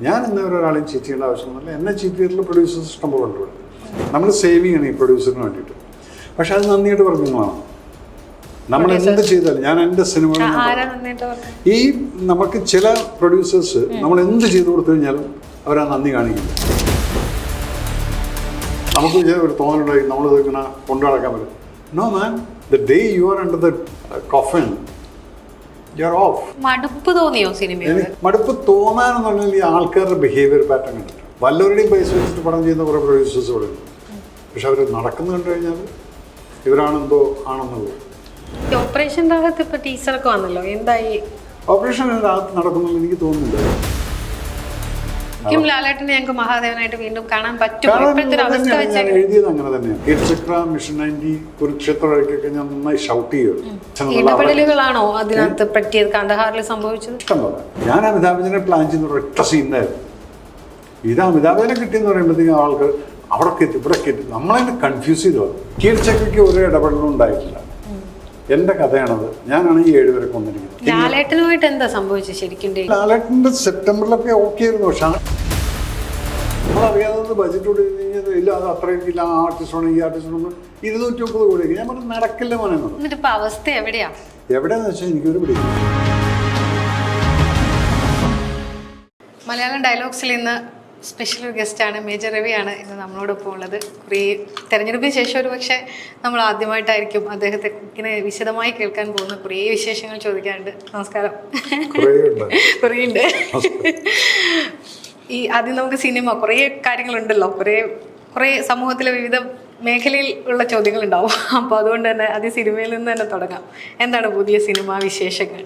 ഞാൻ ഇന്നവരെ ഒരാളെയും ചീറ്റ് ചെയ്യേണ്ട ആവശ്യമൊന്നുമില്ല. എന്നെ ചീറ്റ് ചെയ്തിട്ടുള്ള പ്രൊഡ്യൂസേഴ്സ് ഇഷ്ടം പോലെ ഉണ്ട്. നമ്മൾ സേവ് ചെയ്യണം ഈ പ്രൊഡ്യൂസറിന് വേണ്ടിയിട്ട്. പക്ഷെ അത് നന്ദിയായിട്ട് പറഞ്ഞതാണ്. നമ്മൾ എന്ത് ചെയ്താലും ഞാൻ എൻ്റെ സിനിമകൾ ഈ നമുക്ക് ചില പ്രൊഡ്യൂസേഴ്സ് നമ്മൾ എന്ത് ചെയ്തു കൊടുത്തു കഴിഞ്ഞാലും അവരാ നന്ദി കാണിക്കില്ല. നമുക്ക് ഒരു തോന്നലുണ്ടായി നമ്മളിത് ഇങ്ങനെ കൊണ്ടു നടക്കാൻ പറ്റും. No man, the day you are under the coffin you are off. മടുപ്പ് തോന്നിയോ സിനിമയിൽ? മടുപ്പ് തോന്നാനെന്ന് പറഞ്ഞാൽ ഈ ആൾക്കാരുടെ ബിഹേവിയർ പാറ്റേൺ കണ്ടിട്ട് വല്ലവരുടെയും പൈസ വെച്ചിട്ട് പടം ചെയ്യുന്ന കുറേ പ്രൊഡ്യൂസേഴ്സ് ഇവിടെ ഉണ്ട്. പക്ഷെ അവർ നടക്കുന്നു കണ്ടു കഴിഞ്ഞാൽ ഇവരാണെന്തോ ആണെന്നുള്ളത്. ഓപ്പറേഷൻ രാഗത്ത് ഇപ്പൊ ടീച്ചറൊക്കെ വന്നല്ലോ, എന്തായി? ഓപ്പറേഷൻ രാഗത്ത് നടക്കുന്നുള്ളൂ എനിക്ക് തോന്നുന്നില്ല. ലാലേട്ടനെ ഞങ്ങൾക്ക് മഹാദേവനായിട്ട് വീണ്ടും കാണാൻ പറ്റും. എഴുതിയത് അങ്ങനെ തന്നെയാണ്. കീർച്ചക്ര, മിഷൻ 90, കുരുക്ഷേത്ര വഴിക്കൊക്കെ ഞാൻ നന്നായി ഷൗട്ട് ചെയ്യും. ഇടപെടലുകളാണോ അതിനകത്ത് പറ്റിയത്? കണ്ടഹാറിൽ സംഭവിച്ചത് ഇഷ്ടംപോലെ. ഞാൻ അമിതാഭ് ബച്ചനെ പ്ലാൻ ചെയ്യുന്ന ഒരൊറ്റ സീനായിരുന്നു. ഇത് അമിതാഭ് ബച്ചനെ കിട്ടിയെന്ന് പറയുമ്പോഴത്തേക്കും ആൾക്ക് അവിടെ എത്തി ഇവിടെ എത്തി നമ്മളതിനെ കൺഫ്യൂസ് ചെയ്തു. കീർച്ചക്രയ്ക്ക് ഒരു ഇടപെടലും ഉണ്ടായിട്ടില്ല. എന്റെ കഥയാണത്. ഞാനാണ് ഈ 7 പേരെ കൊന്നിരിക്കുന്നത്. ലാലേട്ടനുമായിട്ട് എന്താ സംഭവിച്ചത് ശരിക്കും? ലാലേട്ടൻ്റെ സെപ്റ്റംബറിലൊക്കെ ഓക്കെ ആയിരുന്നു. പക്ഷെ നമ്മളറിയാതെ ബജറ്റ് ഇല്ല, അത് അത്രയും ഇല്ല, ആ ആർട്ടിസ്റ്റാണ് ഈ ആർട്ടിസ്റ്റാണ് 230 കോടിയൊക്കെ. ഞാൻ പറഞ്ഞു നടക്കില്ല മോനെ. എന്നിട്ടിപ്പോ അവസ്ഥ എവിടെയാ? എവിടെയാന്ന് വെച്ചാൽ എനിക്കൊരു പിടി. മലയാളം ഡയലോഗ്സിൽ ഇന്ന് സ്പെഷ്യൽ ഗസ്റ്റാണ് മേജർ രവിയാണ് ഇന്ന് നമ്മളോടൊപ്പം ഉള്ളത്. കുറേ തെരഞ്ഞെടുപ്പിന് ശേഷം ഒരു പക്ഷേ നമ്മൾ ആദ്യമായിട്ടായിരിക്കും അദ്ദേഹത്തെ ഇങ്ങനെ വിശദമായി കേൾക്കാൻ പോകുന്ന കുറേ വിശേഷങ്ങൾ ചോദിക്കാനുണ്ട്. നമസ്കാരം. കുറേ ഉണ്ട്. ഈ ആദ്യം നമുക്ക് സിനിമ കുറേ കാര്യങ്ങളുണ്ടല്ലോ, കുറേ സമൂഹത്തിലെ വിവിധ മേഖലയിൽ ഉള്ള ചോദ്യങ്ങളുണ്ടാവും. അപ്പോൾ അതുകൊണ്ട് തന്നെ ആദ്യം സിനിമയിൽ നിന്ന് തന്നെ തുടങ്ങാം. എന്താണ് പുതിയ സിനിമാ വിശേഷങ്ങൾ?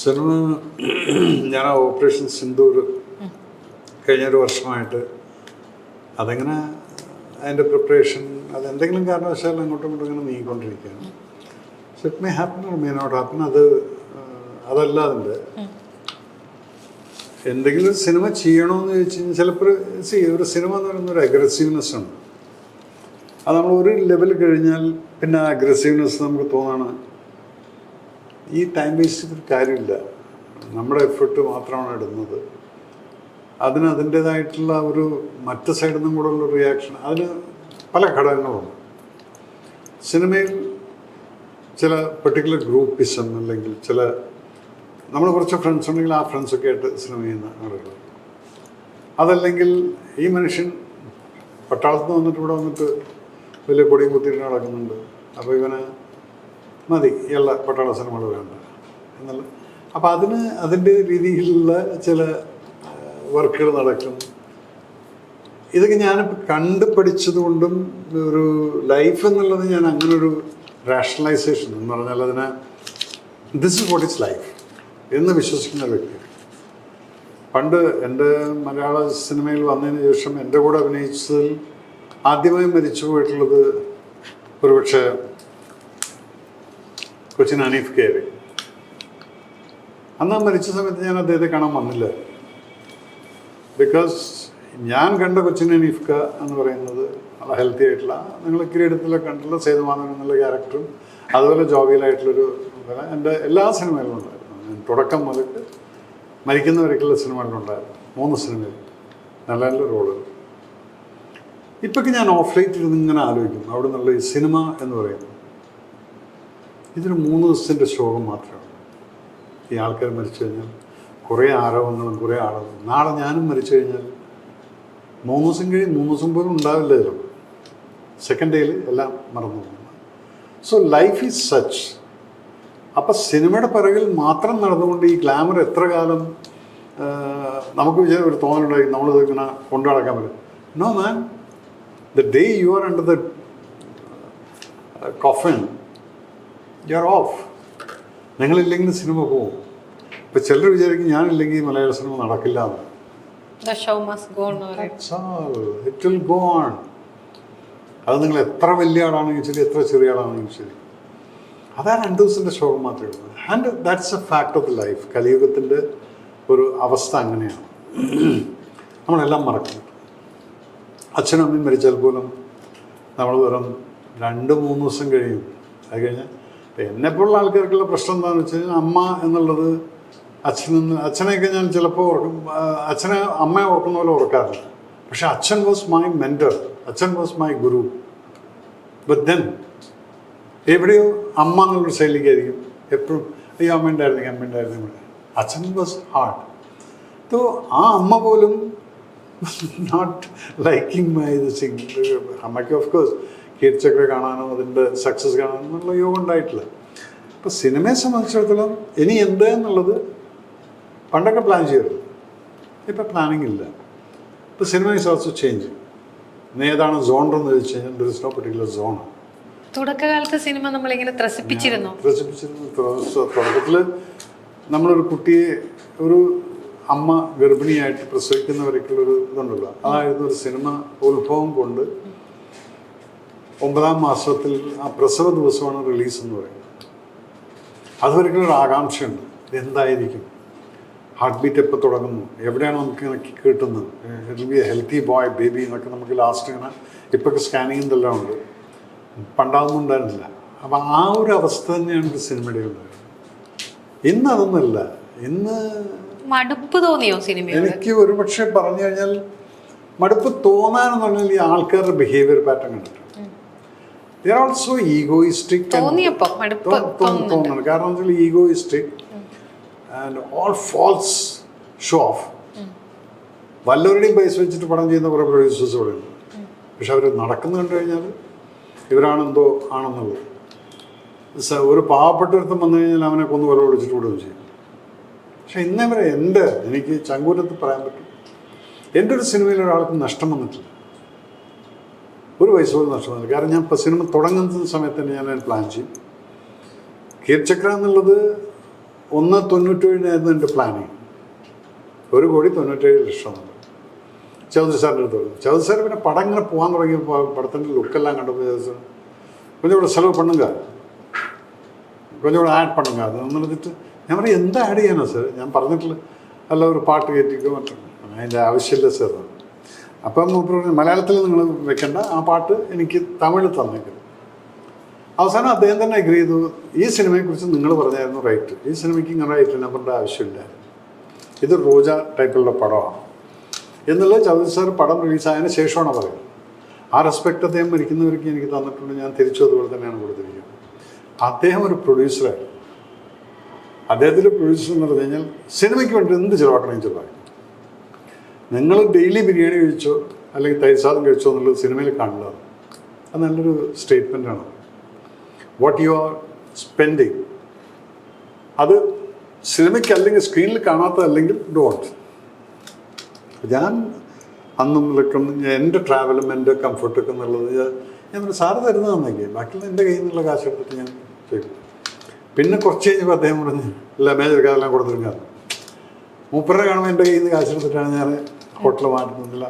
സിനിമ ഞാൻ ഓപ്പറേഷൻ സിന്ദൂർ കഴിഞ്ഞൊരു വർഷമായിട്ട് അതെങ്ങനെ അതിൻ്റെ പ്രിപ്പറേഷൻ അതെന്തെങ്കിലും കാരണവശാൽ അങ്ങോട്ടും ഇങ്ങോട്ടും ഇങ്ങനെ നീങ്ങിക്കൊണ്ടിരിക്കുകയാണ്. So it may happen or may not happen. അതല്ല അതിൻ്റെ എന്തെങ്കിലും ഒരു സിനിമ ചെയ്യണമെന്ന് ചോദിച്ചു കഴിഞ്ഞാൽ ചിലപ്പോൾ ഒരു സിനിമ എന്ന് പറയുന്ന ഒരു അഗ്രസീവ്നെസ് ഉണ്ട്. അത് നമ്മൾ ഒരു ലെവൽ കഴിഞ്ഞാൽ പിന്നെ ആ അഗ്രസീവ്നെസ് നമുക്ക് തോന്നാണ് ഈ ടൈം വേസ്റ്റ് ചെയ്തിട്ട് കാര്യമില്ല, നമ്മുടെ എഫേർട്ട് മാത്രമാണ് ഇടുന്നത്. അതിൻ്റേതായിട്ടുള്ള ഒരു മറ്റ് സൈഡിൽ നിന്നും കൂടെ ഉള്ള റിയാക്ഷൻ, അതിന് പല ഘടകങ്ങളുണ്ട്. സിനിമയിൽ ചില പെർട്ടിക്കുലർ ഗ്രൂപ്പിസം അല്ലെങ്കിൽ ചില നമ്മൾ കുറച്ച് ഫ്രണ്ട്സ് ഉണ്ടെങ്കിൽ ആ ഫ്രണ്ട്സൊക്കെ ആയിട്ട് സിനിമ ചെയ്യുന്ന ആളുകൾ, അതല്ലെങ്കിൽ ഈ മനുഷ്യൻ പട്ടാളത്തിൽ നിന്ന് വന്നിട്ട് ഇവിടെ വന്നിട്ട് വലിയ കൊടിയും കുത്തിയിട്ട് നടക്കുന്നുണ്ട്, അപ്പോൾ ഇവന് മതി എല്ലാ പട്ടാള സിനിമകൾ വേണ്ട എന്നല്ല. അപ്പോൾ അതിൻ്റെ രീതിയിലുള്ള ചില വർക്കുകൾ നടക്കും. ഇതൊക്കെ ഞാനിപ്പോൾ കണ്ട് പഠിച്ചത് കൊണ്ടും ഒരു ലൈഫ് എന്നുള്ളത് ഞാൻ അങ്ങനൊരു റാഷണലൈസേഷൻ എന്ന് പറഞ്ഞാൽ അതിനെ this is what it's life എന്ന് വിശ്വസിക്കുന്ന ഒരു വ്യക്തി. പണ്ട് എൻ്റെ മലയാള സിനിമയിൽ വന്നതിന് ശേഷം എൻ്റെ കൂടെ അഭിനയിച്ചതിൽ ആദ്യമായി മരിച്ചു പോയിട്ടുള്ളത് ഒരുപക്ഷെ കൊച്ചിൻ ഹനീഫ് കെ. അന്ന് മരിച്ച സമയത്ത് ഞാൻ അദ്ദേഹത്തെ കാണാൻ വന്നില്ല. ബിക്കോസ് ഞാൻ കണ്ട കൊച്ചിൻ ഹനീഫ് ക എന്ന് പറയുന്നത് നല്ല ഹെൽത്തി ആയിട്ടുള്ള, നിങ്ങൾ കിരീടത്തിലൊക്കെ കണ്ടുള്ള സേതുമാധവൻ എന്നുള്ള ക്യാരക്ടറും അതുപോലെ ജോവിയലായിട്ടുള്ളൊരു എൻ്റെ എല്ലാ സിനിമയിലും ഉണ്ടായിരുന്നു. തുടക്കം മുതൽ മരിക്കുന്നവരൊക്കെയുള്ള സിനിമകളിലുണ്ടായിരുന്നു. 3 സിനിമയിൽ നല്ല നല്ല റോളുകൾ. ഇപ്പൊക്കെ ഞാൻ ഓഫ് ലൈറ്റ് ഇരുന്ന് ഇങ്ങനെ ആലോചിക്കും, അവിടെ നിന്നുള്ള ഈ സിനിമ എന്ന് പറയുന്നത് ഇതൊരു 3 ദിവസത്തിൻ്റെ ശോകം മാത്രമാണ്. ഈ ആൾക്കാർ മരിച്ചു കഴിഞ്ഞാൽ കുറേ ആരോപണങ്ങളും കുറേ ആളുകളും, നാളെ ഞാനും മരിച്ചു കഴിഞ്ഞാൽ 3 ദിവസം കഴിയും, 3 ദിവസം പോലും ഉണ്ടാവില്ല. ചിലപ്പോൾ സെക്കൻഡ് ഡേയിൽ എല്ലാം മറന്നു പോകുന്നു. So life is such. അപ്പം സിനിമയുടെ പിറകിൽ മാത്രം നടന്നുകൊണ്ട് ഈ ഗ്ലാമർ എത്ര കാലം നമുക്ക് ഒരു തോന്നലുണ്ടായി നമ്മളിത് ഇങ്ങനെ കൊണ്ടു നടക്കാൻ പറ്റും. No man, the day you are under the coffin you are off. നിങ്ങളില്ലെങ്കിൽ സിനിമ പോവും. ഇപ്പം ചിലർ വിചാരിക്കും ഞാനില്ലെങ്കിൽ മലയാള സിനിമ നടക്കില്ല എന്ന്. It will go on. അത് നിങ്ങൾ എത്ര വലിയ ആളാണെങ്കിൽ ശരി, എത്ര ചെറിയ ആളാണെങ്കിൽ ശരി, അതാ 2 ദിവസത്തിൻ്റെ ശോകം മാത്രമേ ഉള്ളൂ. And that's a fact of the life. കലിയുഗത്തിൻ്റെ ഒരു അവസ്ഥ അങ്ങനെയാണ്. നമ്മളെല്ലാം മറക്കും. അച്ഛനും അമ്മയും മരിച്ചാൽ പോലും നമ്മൾ വെറും 2-3 ദിവസം കഴിയും. അത് കഴിഞ്ഞാൽ എന്നെപ്പോലുള്ള ആൾക്കാർക്കുള്ള പ്രശ്നം എന്താണെന്ന് വെച്ച് കഴിഞ്ഞാൽ അമ്മ എന്നുള്ളത് അച്ഛനെയൊക്കെ ഞാൻ ചിലപ്പോൾ ഓർക്കും, അച്ഛനെ അമ്മയെ ഓർക്കുന്ന പോലെ ഓർക്കാറില്ല. പക്ഷെ അച്ഛൻ വാസ് മൈ മെൻറ്റർ, അച്ഛൻ was my Guru. But then എവിടെയോ അമ്മ എന്നുള്ളൊരു ശൈലിക്കായിരിക്കും എപ്പോഴും. ഈ അമ്മ ഉണ്ടായിരുന്നെങ്കിൽ അച്ഛൻ വാസ് ഹാർഡ്. സോ ആ അമ്മ പോലും നോട്ട് ലൈക്കിങ് മൈ സിംഗ്. അമ്മയ്ക്ക് ഓഫ് കോഴ്സ് കീർച്ചക്ര കാണാനോ അതിൻ്റെ സക്സസ് കാണാനോ എന്നുള്ള യോഗം ഉണ്ടായിട്ടില്ല. അപ്പോൾ സിനിമയെ സംബന്ധിച്ചിടത്തോളം ഇനി എന്ത് എന്നുള്ളത് പണ്ടൊക്കെ പ്ലാൻ ചെയ്തു, ഇപ്പം പ്ലാനിങ് ഇല്ല. ഇപ്പോൾ സിനിമ ഈസ് ഓൾസോ ചേഞ്ച്. ഇന്ന് ഏതാണ് സോണർ എന്ന് ചോദിച്ചു കഴിഞ്ഞാൽ there is no particular zone. തുടക്കകാലത്ത് സിനിമ നമ്മളിങ്ങനെ ത്രസിപ്പിച്ചിരുന്നു. തുടക്കത്തിൽ നമ്മളൊരു കുട്ടിയെ, ഒരു അമ്മ ഗർഭിണിയായിട്ട് പ്രസവിക്കുന്നവരൊക്കെയുള്ളൊരു ഇതുണ്ടല്ലോ, അതായിരുന്നു ഒരു സിനിമ ഉത്ഭവം കൊണ്ട് 9ാം മാസത്തിൽ ആ പ്രസവ ദിവസമാണ് റിലീസ് എന്ന് പറയുന്നത്. അതുവരെയൊക്കെയൊരു ആകാംക്ഷയുണ്ട്, എന്തായിരിക്കും, ഹാർട്ട് ബീറ്റ് എപ്പോൾ തുടങ്ങുന്നു, എവിടെയാണ് നമുക്ക് ഇങ്ങനെ കിട്ടുന്നത്, it will be A healthy boy baby എന്നൊക്കെ നമുക്ക് ലാസ്റ്റ് ഇങ്ങനെ ഇപ്പോഴൊക്കെ സ്കാനിങ് ഇതെല്ലാം ഉണ്ട്. പണ്ടാതൊന്നും ഉണ്ടായിരുന്നില്ല. അപ്പം ആ ഒരു അവസ്ഥ തന്നെയാണ് ഒരു സിനിമയുടെ ഉള്ളത്. ഇന്ന് അതൊന്നുമല്ല. ഇന്ന് മടുപ്പ് തോന്നിയോ സിനിമ? എനിക്ക് ഒരുപക്ഷെ പറഞ്ഞു കഴിഞ്ഞാൽ മടുപ്പ് തോന്നാനെന്ന് പറഞ്ഞാൽ ഈ ആൾക്കാരുടെ ബിഹേവിയർ പാറ്റേൺ കണ്ടിട്ട് ദേ ആർ ഓൾസോ ഈഗോയിസ്റ്റിക് തോന്നുന്നുണ്ട്. കാരണം വെച്ചാൽ egoistic and all false show off. വല്ലവരുടെയും പൈസ വെച്ചിട്ട് പടം ചെയ്യുന്ന കുറേ പ്രൊഡ്യൂസേഴ്സ് ഇവിടെ ഉണ്ട്. പക്ഷെ അവർ നടക്കുന്നു കണ്ടു കഴിഞ്ഞാൽ ഇവരാണെന്തോ ആണെന്നുള്ളത്. ഒരു പാവപ്പെട്ടൊരുത്തം വന്നു കഴിഞ്ഞാൽ അവനെ കൊന്നു കൊല വിളിച്ചിട്ട് വിടുകയും ചെയ്യും. പക്ഷെ ഇന്നേ വരെ എനിക്ക് ചങ്കൂരത്ത് പറയാൻ പറ്റും, എൻ്റെ ഒരു സിനിമയിൽ ഒരാൾക്കും നഷ്ടം വന്നിട്ടില്ല, ഒരു പൈസ പോലും നഷ്ടം വന്നില്ല. കാരണം ഞാൻ ഇപ്പോൾ സിനിമ തുടങ്ങുന്ന സമയത്ത് തന്നെ ഞാൻ പ്ലാൻ ചെയ്യും. കീർച്ചക്ര എന്നുള്ളത് 1.97 എൻ്റെ പ്ലാനിങ്. 1,97,00,000 ചൗധരി സാറിൻ്റെ അടുത്ത് പറഞ്ഞു. ചൗധരി സാർ പിന്നെ പടം ഇങ്ങനെ പോകാൻ തുടങ്ങിയപ്പോൾ പടത്തിൻ്റെ ലുക്കെല്ലാം കണ്ടപ്പോൾ ചോദിച്ചു, கொஞ்சம் கூட செலவு பண்ணுங்க, கொஞ்சம் கூட ആഡ് பண்ணுங்க അത് എന്നിട്ട് ഞാൻ പറയും എന്താ ആഡ് ചെയ്യാനോ സാർ, ഞാൻ പറഞ്ഞിട്ടില്ല, അല്ല ഒരു പാട്ട് കയറ്റിക്കോ മറ്റും, അതിൻ്റെ ആവശ്യമില്ല സാർ. അപ്പം മലയാളത്തിൽ നിങ്ങൾ വെക്കേണ്ട, ആ പാട്ട് എനിക്ക് തമിഴിൽ തന്നേക്കും. അവസാനം അദ്ദേഹം തന്നെ അഗ്രി ചെയ്തു, ഈ സിനിമയെക്കുറിച്ച് നിങ്ങൾ പറഞ്ഞായിരുന്നു റൈറ്റ്, ഈ സിനിമയ്ക്ക് ഇങ്ങനെ റൈറ്റ് നമ്പറിൻ്റെ ആവശ്യമില്ല, ഇത് റോജ ടൈപ്പിലുള്ള പടമാണ് എന്നുള്ളത് ചൗധരി സാർ പടം റിലീസായതിനു ശേഷമാണ് പറയുന്നത്. ആ റെസ്പെക്റ്റ് അദ്ദേഹം മരിക്കുന്നവർക്ക് എനിക്ക് തന്നിട്ടുണ്ട്, ഞാൻ തിരിച്ചു അതുപോലെ തന്നെയാണ് കൊടുത്തിരിക്കുന്നത്. അദ്ദേഹം ഒരു പ്രൊഡ്യൂസറായിരുന്നു. അദ്ദേഹത്തിൻ്റെ പ്രൊഡ്യൂസർ എന്ന് പറഞ്ഞു കഴിഞ്ഞാൽ സിനിമയ്ക്ക് വേണ്ടി എന്ത് ചിലവാക്കണമെങ്കിൽ ചിലവാക്കും. നിങ്ങൾ ഡെയിലി ബിരിയാണി കഴിച്ചോ അല്ലെങ്കിൽ തൈസാദം കഴിച്ചോ എന്നുള്ളത് സിനിമയിൽ കാണില്ല. അത് നല്ലൊരു സ്റ്റേറ്റ്മെൻറ്റാണ്. വാട്ട് യു ആർ സ്പെൻഡിങ് അത് സിനിമയ്ക്ക് അല്ലെങ്കിൽ സ്ക്രീനിൽ കാണാത്തതല്ലെങ്കിൽ ഡോണ്ട്. ഞാൻ അന്നും എൻ്റെ ട്രാവലും എൻ്റെ കംഫർട്ടൊക്കെ എന്നുള്ളത് ഞാൻ സാറ് തരുന്നതാണെങ്കിൽ ബാക്കിയുള്ള എൻ്റെ കയ്യിൽ നിന്നുള്ള കാശ് എടുത്തിട്ട് ഞാൻ ചെയ്യും. പിന്നെ കുറച്ച് കഴിഞ്ഞപ്പോൾ അദ്ദേഹം പറഞ്ഞ് ഇല്ല മേജർ അതെല്ലാം കൊടുത്തിരുന്ന മൂപ്പരെ കാണുമ്പോൾ എൻ്റെ കയ്യിൽ നിന്ന് കാശ് എടുത്തിട്ടാണ് ഞാൻ ഹോട്ടൽ മാറ്റുന്നില്ല,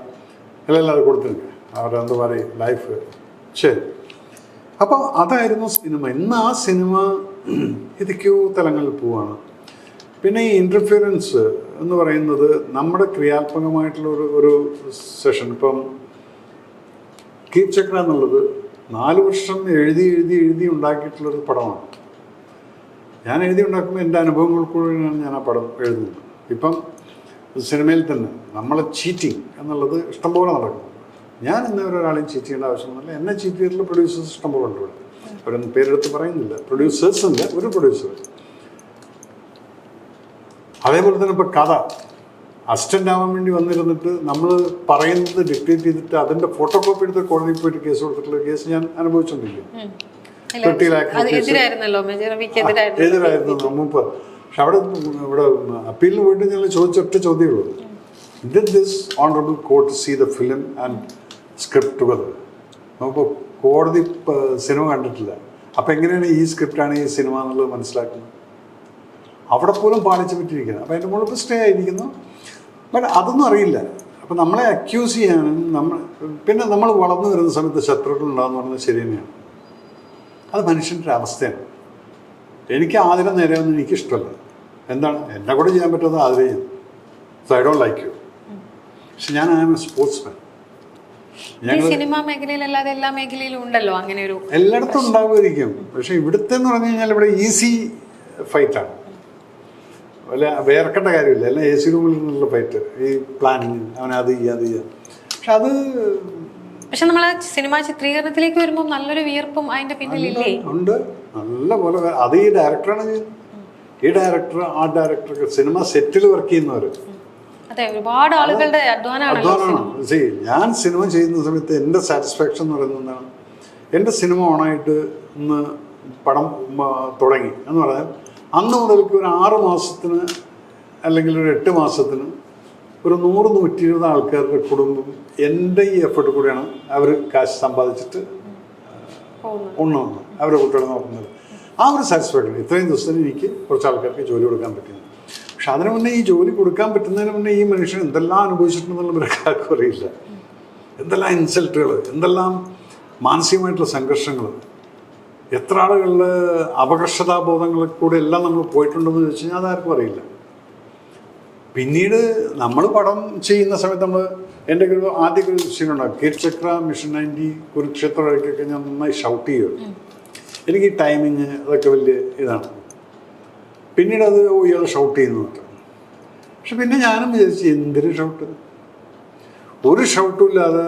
എല്ലാം അത് കൊടുത്തിരുന്നത്. അവരെന്താ പറയും ലൈഫ്. ശരി, അപ്പോൾ അതായിരുന്നു സിനിമ. ഇന്ന് ആ സിനിമ ഏതൊക്കെയോ തലങ്ങളിൽ പോവാണ്. പിന്നെ ഈ ഇൻ്റർഫിയറൻസ് എന്ന് പറയുന്നത് നമ്മുടെ ക്രിയാത്മകമായിട്ടുള്ള ഒരു സെഷൻ. ഇപ്പം കീർച്ചക്ര എന്നുള്ളത് 4 വർഷം എഴുതി ഉണ്ടാക്കിയിട്ടുള്ളൊരു പടമാണ്. ഞാൻ എഴുതി ഉണ്ടാക്കുമ്പോൾ എൻ്റെ അനുഭവങ്ങൾ കൂടിയാണ് ഞാൻ ആ പടം എഴുതുന്നത്. ഇപ്പം സിനിമയിൽ തന്നെ നമ്മളെ ചീറ്റിങ് എന്നുള്ളത് ഇഷ്ടംപോലെ നടക്കും. ഞാൻ ഇന്നവരെ ഒരാളെയും ചീറ്റ് ചെയ്യേണ്ട ആവശ്യമൊന്നുമില്ല. എന്നെ ചീറ്റ് ചെയ്തിട്ടുള്ള പ്രൊഡ്യൂസേഴ്സ് ഇഷ്ടംപോലെ ഉണ്ട് ഇവിടെ. അവരൊന്നും പേരെടുത്ത് പറയുന്നില്ല, പ്രൊഡ്യൂസേഴ്സിൻ്റെ ഒരു പ്രൊഡ്യൂസർ. അതേപോലെ തന്നെ ഇപ്പോൾ കഥ അസിസ്റ്റൻ്റ് ആവാൻ വേണ്ടി വന്നിരുന്നിട്ട് നമ്മൾ പറയുന്നത് ഡിക്റ്റേറ്റ് ചെയ്തിട്ട് അതിൻ്റെ ഫോട്ടോ കോപ്പി എടുത്ത് കോടതിയിൽ പോയിട്ട് കേസ് കൊടുത്തിട്ടുള്ള കേസ് ഞാൻ അനുഭവിച്ചിട്ടില്ല. എതിരായിരുന്നു മുമ്പ്. പക്ഷെ ഇവിടെ അപ്പീലിന് പോയിട്ട് ഞങ്ങൾ ചോദിച്ചൊറ്റ ചോദ്യമുള്ളൂ, did this honourable court see the film and script together? നമുക്ക് കോടതി സിനിമ കണ്ടിട്ടില്ല, അപ്പം എങ്ങനെയാണ് ഈ സ്ക്രിപ്റ്റാണ് ഈ സിനിമ എന്നുള്ളത് മനസ്സിലാക്കുന്നത്? അവിടെ പോലും പാലിച്ചു പറ്റിയിരിക്കുന്നത്. അപ്പോൾ അതിൻ്റെ മുകളിൽ സ്റ്റേ ആയിരിക്കുന്നു. ബട്ട് അതൊന്നും അറിയില്ല. അപ്പം നമ്മളെ അക്യൂസ് ചെയ്യാനും പിന്നെ നമ്മൾ വളർന്നു വരുന്ന സമയത്ത് ശത്രുക്കൾ ഉണ്ടാകുന്ന പറയുന്നത് ശരി തന്നെയാണ്. അത് മനുഷ്യൻ്റെ ഒരു അവസ്ഥയാണ്. എനിക്ക് ആദ്യം നേരെയൊന്നും എനിക്കിഷ്ടമല്ല. എന്താണ് എന്നെ കൂടെ ചെയ്യാൻ പറ്റുന്നത് ആദ്യം ചെയ്യും. So I don't like you. പക്ഷെ ഞാൻ ആം എ സ്പോർട്സ്മാൻ. സിനിമാ മേഖലയിലല്ലാതെ എല്ലാ മേഖലയിലും ഉണ്ടല്ലോ അങ്ങനെ ഒരു, എല്ലായിടത്തും ഉണ്ടാവുമായിരിക്കും. പക്ഷെ ഇവിടുത്തെ എന്ന് പറഞ്ഞു കഴിഞ്ഞാൽ ഇവിടെ ഈസി ഫൈറ്റാണ്. അല്ല വേർക്കേണ്ട കാര്യമില്ല, എല്ലാം എ സി റൂമിൽ നിന്നുള്ള ഫൈറ്റ്, ഈ പ്ലാനിങ്, അവനെ അത് ചെയ്യാം. പക്ഷെ നമ്മൾ സിനിമ ചിത്രീകരണത്തിലേക്ക് വരുമ്പോൾ നല്ലൊരു വിയർപ്പും അതിന്റെ പിന്നിലില്ലേ? ഉണ്ട്, നല്ല പോലെ. അത് ഈ ഡയറക്ടറാണ് ചെയ്യുന്നത്. ഈ ഡയറക്ടർ, ആ ഡയറക്ടർക്ക് സിനിമ സെറ്റിൽ വർക്ക് ചെയ്യുന്നവർ. അതെ, ഒരുപാട് ആളുകളുടെ അധ്വാനമാണ്. ഞാൻ സിനിമ ചെയ്യുന്ന സമയത്ത് എൻ്റെ സാറ്റിസ്ഫാക്ഷൻ എന്ന് പറയുന്നത് എന്താണ്, എൻ്റെ സിനിമ ഓണായിട്ട് ഇന്ന് പടം തുടങ്ങി എന്ന് പറഞ്ഞാൽ അന്ന് മുതൽക്ക് ഒരു 6 മാസത്തിന് അല്ലെങ്കിൽ ഒരു 8 മാസത്തിന് ഒരു 100-120 ആൾക്കാരുടെ കുടുംബം എൻ്റെ ഈ എഫേർട്ട് കൂടിയാണ് അവർ കാശ് സമ്പാദിച്ചിട്ട് ഉണ്ണുന്നത്, അവരുടെ കുട്ടികളെ നോക്കുന്നത്. ആ ഒരു സാറ്റിസ്ഫാക്ഷൻ, ഇത്രയും ദിവസത്തിന് എനിക്ക് കുറച്ച് ആൾക്കാർക്ക് ജോലി കൊടുക്കാൻ പറ്റുന്നു. പക്ഷെ അതിന് മുന്നേ, ഈ ജോലി കൊടുക്കാൻ പറ്റുന്നതിന് മുന്നേ ഈ മനുഷ്യൻ എന്തെല്ലാം അനുഭവിച്ചിട്ടുണ്ടെന്നുള്ള ഇവരൊക്കെ അറിയില്ല. എന്തെല്ലാം ഇൻസൾട്ടുകൾ, എന്തെല്ലാം മാനസികമായിട്ടുള്ള സംഘർഷങ്ങൾ, എത്ര ആളുകളുടെ അപകർഷതാബോധങ്ങളിൽ കൂടെ എല്ലാം നമ്മൾ പോയിട്ടുണ്ടെന്ന് ചോദിച്ചു കഴിഞ്ഞാൽ അതാർക്കും അറിയില്ല. പിന്നീട് നമ്മൾ പടം ചെയ്യുന്ന സമയത്ത് എൻ്റെ ഒരു ആദ്യ ഒരു സീനുണ്ടാകും, കീർച്ചക്ര, മിഷൻ 90, കുരുക്ഷേത്ര വഴിക്കൊക്കെ ഞാൻ നന്നായി ഷൗട്ട് ചെയ്യുമായിരുന്നു. എനിക്ക് ഈ ടൈമിങ് അതൊക്കെ വലിയ ഇതാണ്. പിന്നീട് അത് ഇയാൾ ഷൗട്ട് ചെയ്യുന്നു. പക്ഷെ പിന്നെ ഞാനും വിചാരിച്ചു, എന്തൊരു ഷൗട്ട്, ഒരു ഷൗട്ടും ഇല്ലാതെ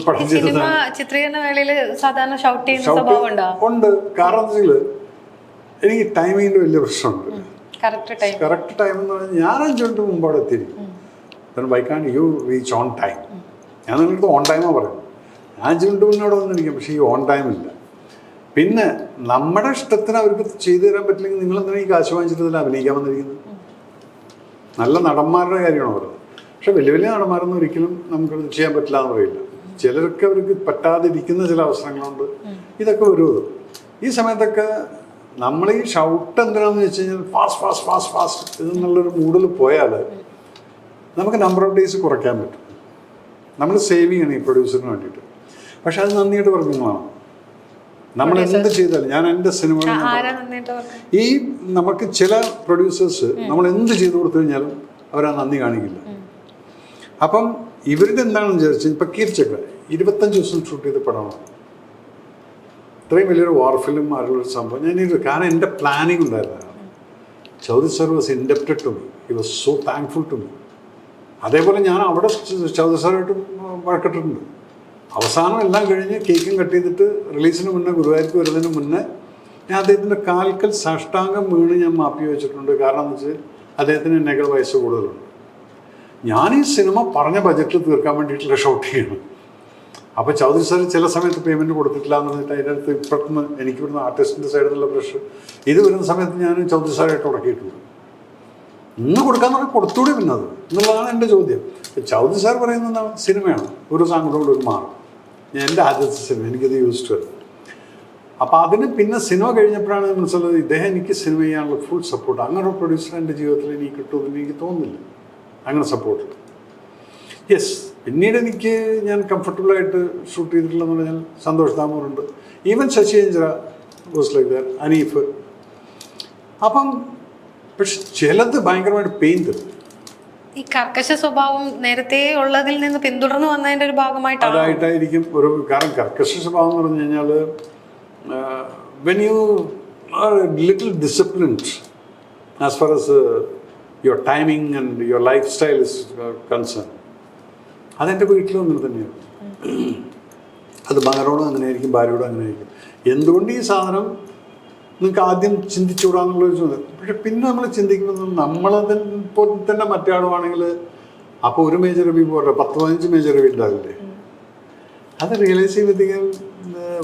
പടം ചെയ്തത്. ചിത്രീകരണ വേളയിൽ സാധാരണ ഷൗട്ട് ചെയ്യുന്ന സ്വഭാവം ഉണ്ട്. കാരണം എന്താ വെച്ചാൽ എനിക്ക് ടൈമിങ്ങിൻ്റെ വലിയ പ്രശ്നമുണ്ട്. കറക്റ്റ് ടൈം എന്ന് പറഞ്ഞാൽ ഞാൻ 5 മിനിറ്റ് മുമ്പ് അവിടെ എത്തിയിരിക്കും. Why can you reach on time? ഞാൻ നിങ്ങളുടെ ഓൺ ടൈമാണ് പറയുന്നത്. ഞാൻ 5 മിനിറ്റ് മുന്നേ അവിടെ വന്നിരിക്കും, പക്ഷേ ഈ ഓൺ ടൈം ഇല്ല. പിന്നെ നമ്മുടെ ഇഷ്ടത്തിന് അവർക്ക് ചെയ്തു തരാൻ പറ്റില്ലെങ്കിൽ നിങ്ങൾ എന്തിനാണ് ഈ കാശ് വാങ്ങിച്ചിട്ട് അഭിനയിക്കാൻ വന്നിരിക്കുന്നത്? നല്ല നടന്മാരുടെ കാര്യമാണ് പറയുന്നത്. പക്ഷെ വലിയ വലിയ നടന്മാരൊന്നും ഒരിക്കലും നമുക്കത് ചെയ്യാൻ പറ്റില്ല എന്ന് പറയില്ല. ചിലർക്ക് അവർക്ക് പറ്റാതിരിക്കുന്ന ചില അവസരങ്ങളുണ്ട്. ഇതൊക്കെ വരുമത്. ഈ സമയത്തൊക്കെ നമ്മൾ ഈ ഷൗട്ട് എന്തിനാണെന്ന് വെച്ച് കഴിഞ്ഞാൽ ഫാസ്റ്റ് ഇതെന്നുള്ളൊരു മൂഡിൽ പോയാൽ നമുക്ക് നമ്പർ ഓഫ് ഡേയ്സ് കുറയ്ക്കാൻ പറ്റും. നമ്മൾ സേവ് ചെയ്യണം ഈ പ്രൊഡ്യൂസറിന് വേണ്ടിയിട്ട്. പക്ഷെ അത് നന്ദിയായിട്ട് പറഞ്ഞതാണ്. നമ്മൾ എന്ത് ചെയ്താലും, ഞാൻ എൻ്റെ സിനിമകൾ ഈ നമുക്ക് ചില പ്രൊഡ്യൂസേഴ്സ് നമ്മൾ എന്ത് ചെയ്തു കൊടുത്തു കഴിഞ്ഞാലും അവരാ നന്ദി കാണിക്കില്ല. അപ്പം ഇവരുടെ എന്താണെന്ന് വിചാരിച്ചാൽ, ഇപ്പം കീർച്ചക്ര 25 ദിവസം ഷൂട്ട് ചെയ്ത പടമാണ്. ഇത്രയും വലിയൊരു വാർ ഫിലിം ആയിട്ടുള്ളൊരു സംഭവം ഞാൻ കാരണം എൻ്റെ പ്ലാനിങ് ഉണ്ടായിരുന്നതാണ്. Chaudhary sir was indebted to me, he was so thankful to me. അതേപോലെ ഞാൻ അവിടെ ചൗധരി സാറായിട്ട് വഴക്കിട്ടിട്ടുണ്ട്. അവസാനം എല്ലാം കഴിഞ്ഞ് കേക്കും കട്ട് ചെയ്തിട്ട് റിലീസിന് മുന്നേ, ഗുരുവായൂർക്ക് വരുന്നതിന് മുന്നേ ഞാൻ അദ്ദേഹത്തിൻ്റെ കാൽക്കൽ സാഷ്ടാംഗം വീണ് ഞാൻ മാപ്പി വെച്ചിട്ടുണ്ട്. കാരണം എന്ന് വെച്ചാൽ അദ്ദേഹത്തിന് എന്നേക്കാൾ വയസ്സ് കൂടുതലുണ്ട്. ഞാൻ ഈ സിനിമ പറഞ്ഞ ബജറ്റിൽ തീർക്കാൻ വേണ്ടിയിട്ടുള്ള ഷൂട്ട് ചെയ്യണം. അപ്പോൾ ചൗധരി സാർ ചില സമയത്ത് പേയ്മെൻറ്റ് കൊടുത്തിട്ടില്ല എന്ന് പറഞ്ഞിട്ട് അതിൻ്റെ അടുത്ത് ഇപ്പോഴത്തെ എനിക്ക് വരുന്ന ആർട്ടിസ്റ്റിൻ്റെ സൈഡിൽ നിന്നുള്ള പ്രഷർ ഇത് വരുന്ന സമയത്ത് ഞാൻ ചൗധരി സാറായിട്ട് ഉടക്കിയിട്ടുണ്ട്. ഇന്ന് കൊടുക്കാൻ പറഞ്ഞാൽ കൊടുത്തൂടെ പിന്നെ അത് എന്നുള്ളതാണ് എൻ്റെ ചോദ്യം. ചൗധരി സാർ പറയുന്നത് എന്താണ്, സിനിമയാണ്, ഒരു സാങ്കോട് ഒരു മാറും. ഞാൻ എൻ്റെ ആദ്യത്തെ സിനിമ, എനിക്കത് യൂസ്ഡ് വരും. അപ്പോൾ അതിന് പിന്നെ സിനിമ കഴിഞ്ഞപ്പോഴാണ് മനസ്സിലായത് ഇദ്ദേഹം എനിക്ക് സിനിമ ചെയ്യാനുള്ള ഫുൾ സപ്പോർട്ട്. അങ്ങനെ ഒരു പ്രൊഡ്യൂസർ എൻ്റെ ജീവിതത്തിൽ എനിക്ക് കിട്ടുമെന്ന് എനിക്ക് തോന്നുന്നില്ല, അങ്ങനെ സപ്പോർട്ട്. യെസ്, പിന്നീട് എനിക്ക് ഞാൻ കംഫർട്ടബിളായിട്ട് ഷൂട്ട് ചെയ്തിട്ടുള്ളതെന്ന് പറഞ്ഞാൽ സന്തോഷ് ദാമോറുണ്ട്, ഈവൻ ശശി അഞ്ചര വാസ് ലൈക്ക് ദാറ്റ്, അനീഫ്. അപ്പം പക്ഷെ ചിലത് ഭയങ്കരമായിട്ട് പെയിൻ തരും. ഈ കർക്കശ സ്വഭാവം നേരത്തെ ഉള്ളതിൽ നിന്ന് പിന്തുടർന്ന് വന്നതിൻ്റെ ഒരു ഭാഗമായിട്ടാണ്. അതായിട്ടായിരിക്കും ഒരു കാരണം. കർക്കശ സ്വഭാവം എന്ന് പറഞ്ഞു കഴിഞ്ഞാൽ when you are little disciplined as far as your timing and your life style is concern. അതെൻ്റെ വീട്ടിലും അങ്ങനെ തന്നെയാണ്. അത് മകനോടും അങ്ങനെയായിരിക്കും, ഭാര്യയോടും അങ്ങനെയായിരിക്കും. എന്തുകൊണ്ട് ഈ സാധനം നിങ്ങൾക്ക് ആദ്യം ചിന്തിച്ചുകൂടാന്നുള്ളൊരു ചോദ്യം. പക്ഷെ പിന്നെ നമ്മൾ ചിന്തിക്കുന്നത് നമ്മളതിപ്പോൾ തന്നെ മറ്റേ ആളുവാണെങ്കിൽ അപ്പോൾ ഒരു മേജർ റിവ്യൂ പോരാ, 10-15 മേജർ റിവ്യൂ ഉണ്ടാവില്ലേ? അത് റിയലൈസ് ചെയ്യുമ്പോഴത്തേക്കും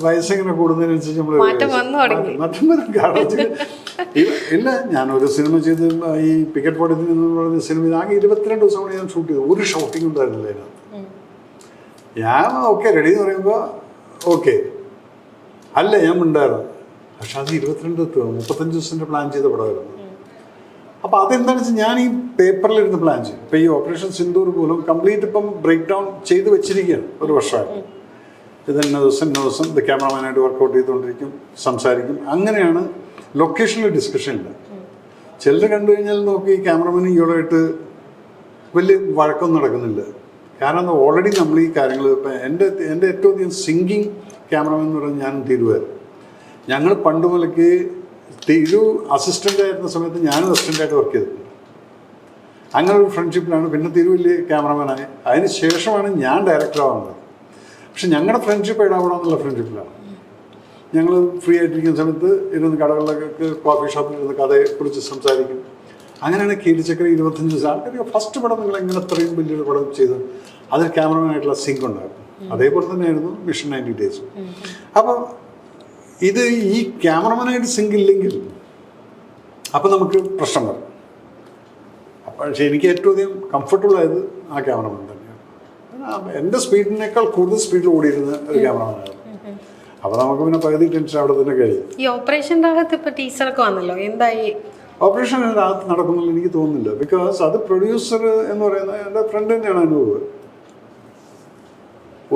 വയസ്സിങ്ങനെ കൂടുന്നതിനനുസരിച്ച് നമ്മൾ മാറ്റം വരും. കാരണം ഇല്ല, ഞാനൊരു സിനിമ ചെയ്ത് ഈ പിക്കറ്റ് പോട്ടത്തിൽ എന്ന് പറയുന്ന സിനിമ ആകെ 22 ദിവസം കൂടെ ഞാൻ ഷൂട്ട് ചെയ്തു. ഒരു ഷൂട്ടിംഗ് ഉണ്ടായിരുന്നില്ല അതിനകത്ത്. ഞാൻ ഓക്കെ റെഡി എന്ന് പറയുമ്പോൾ ഓക്കെ അല്ല, ഞാൻ ഉണ്ടായിരുന്നു. പക്ഷെ അത് 35 ദിവസത്തിൻ്റെ പ്ലാൻ ചെയ്ത പടമായിരുന്നു. അപ്പോൾ അതെന്താണെന്ന് വെച്ചാൽ ഞാൻ ഈ പേപ്പറിലിരുന്ന് പ്ലാൻ ചെയ്യും. ഇപ്പോൾ ഈ ഓപ്പറേഷൻ സിന്ദൂർ പോലും കംപ്ലീറ്റ് ഇപ്പം ബ്രേക്ക് ഡൗൺ ചെയ്ത് വെച്ചിരിക്കുകയാണ് ഒരു വർഷമായിട്ട്. ഇന്ന ദിവസം ഇത് ക്യാമറമാനായിട്ട് വർക്കൗട്ട് ചെയ്തുകൊണ്ടിരിക്കും, സംസാരിക്കും. അങ്ങനെയാണ്. ലൊക്കേഷനിൽ ഡിസ്കഷൻ ഇല്ല. ചിലർ കണ്ടു കഴിഞ്ഞാൽ നോക്കി ഈ ക്യാമറമാനും ഇയാളായിട്ട് വലിയ വഴക്കൊന്നും നടക്കുന്നില്ല. കാരണം ഓൾറെഡി നമ്മൾ ഈ കാര്യങ്ങൾ ഇപ്പം എൻ്റെ ഏറ്റവും അധികം സിങ്കിങ് ക്യാമറമാൻ എന്ന് പറഞ്ഞാൽ ഞാൻ തിരുവായിരുന്നു. ഞങ്ങൾ പണ്ട് മുതലേക്ക് തിരു അസിസ്റ്റൻ്റ് ആയിരുന്ന സമയത്ത് ഞാനും അസിസ്റ്റൻ്റായിട്ട് വർക്ക് ചെയ്തിട്ടുണ്ട്. അങ്ങനെ ഒരു ഫ്രണ്ട്ഷിപ്പിലാണ്. പിന്നെ തിരുവല്ലി ക്യാമറമാനായി. അതിന് ശേഷമാണ് ഞാൻ ഡയറക്ടറാവുന്നത്. പക്ഷെ ഞങ്ങളുടെ ഫ്രണ്ട്ഷിപ്പ് ഇടാവണമെന്നുള്ള ഫ്രണ്ട്ഷിപ്പിലാണ്. ഞങ്ങൾ ഫ്രീ ആയിട്ടിരിക്കുന്ന സമയത്ത് ഇരുന്ന് കടകളിലൊക്കെ കോഫി ഷോപ്പിൽ ഇരുന്ന് കഥയെക്കുറിച്ച് സംസാരിക്കും. അങ്ങനെയാണ് കീരിച്ചക്കര 25 ദിവസം ആൾക്കാർക്ക് ഫസ്റ്റ് പടം നിങ്ങൾ എങ്ങനെ ഇത്രയും വലിയൊരു പടം ചെയ്തു, അതിൽ ക്യാമറമാനായിട്ടുള്ള സിങ്ക് ഉണ്ടായിരുന്നു. അതേപോലെ തന്നെയായിരുന്നു മിഷൻ 90 ഡേയ്സ്. അപ്പം ഇത് ഈ ക്യാമറമാനായിട്ട് സിങ്ക് ഇല്ലെങ്കിൽ അപ്പം നമുക്ക് പ്രശ്നം വരും. പക്ഷേ എനിക്ക് ഏറ്റവും അധികം കംഫർട്ടബിൾ ആയത് ആ ക്യാമറമാൻ തന്നെയാണ്. എൻ്റെ സ്പീഡിനേക്കാൾ കൂടുതൽ സ്പീഡിൽ ഓടിയിരുന്ന ഒരു ക്യാമറമാനായിരുന്നു. അപ്പോൾ നമുക്ക് പിന്നെ പകുതി ടെൻഷൻ അവിടെ തന്നെ കഴിയും. ഈ ഓപ്പറേഷൻ രാഹത്ത് ഇപ്പോൾ ടീച്ചറൊക്കെ വന്നല്ലോ, എന്തായി? ഓപ്പറേഷൻ രാഹത്ത് നടക്കുന്നില്ല എനിക്ക് തോന്നുന്നില്ല. ബിക്കോസ് അത് പ്രൊഡ്യൂസർ എന്ന് പറയുന്നത് എൻ്റെ ഫ്രണ്ട് തന്നെയാണ് അനൂപ്.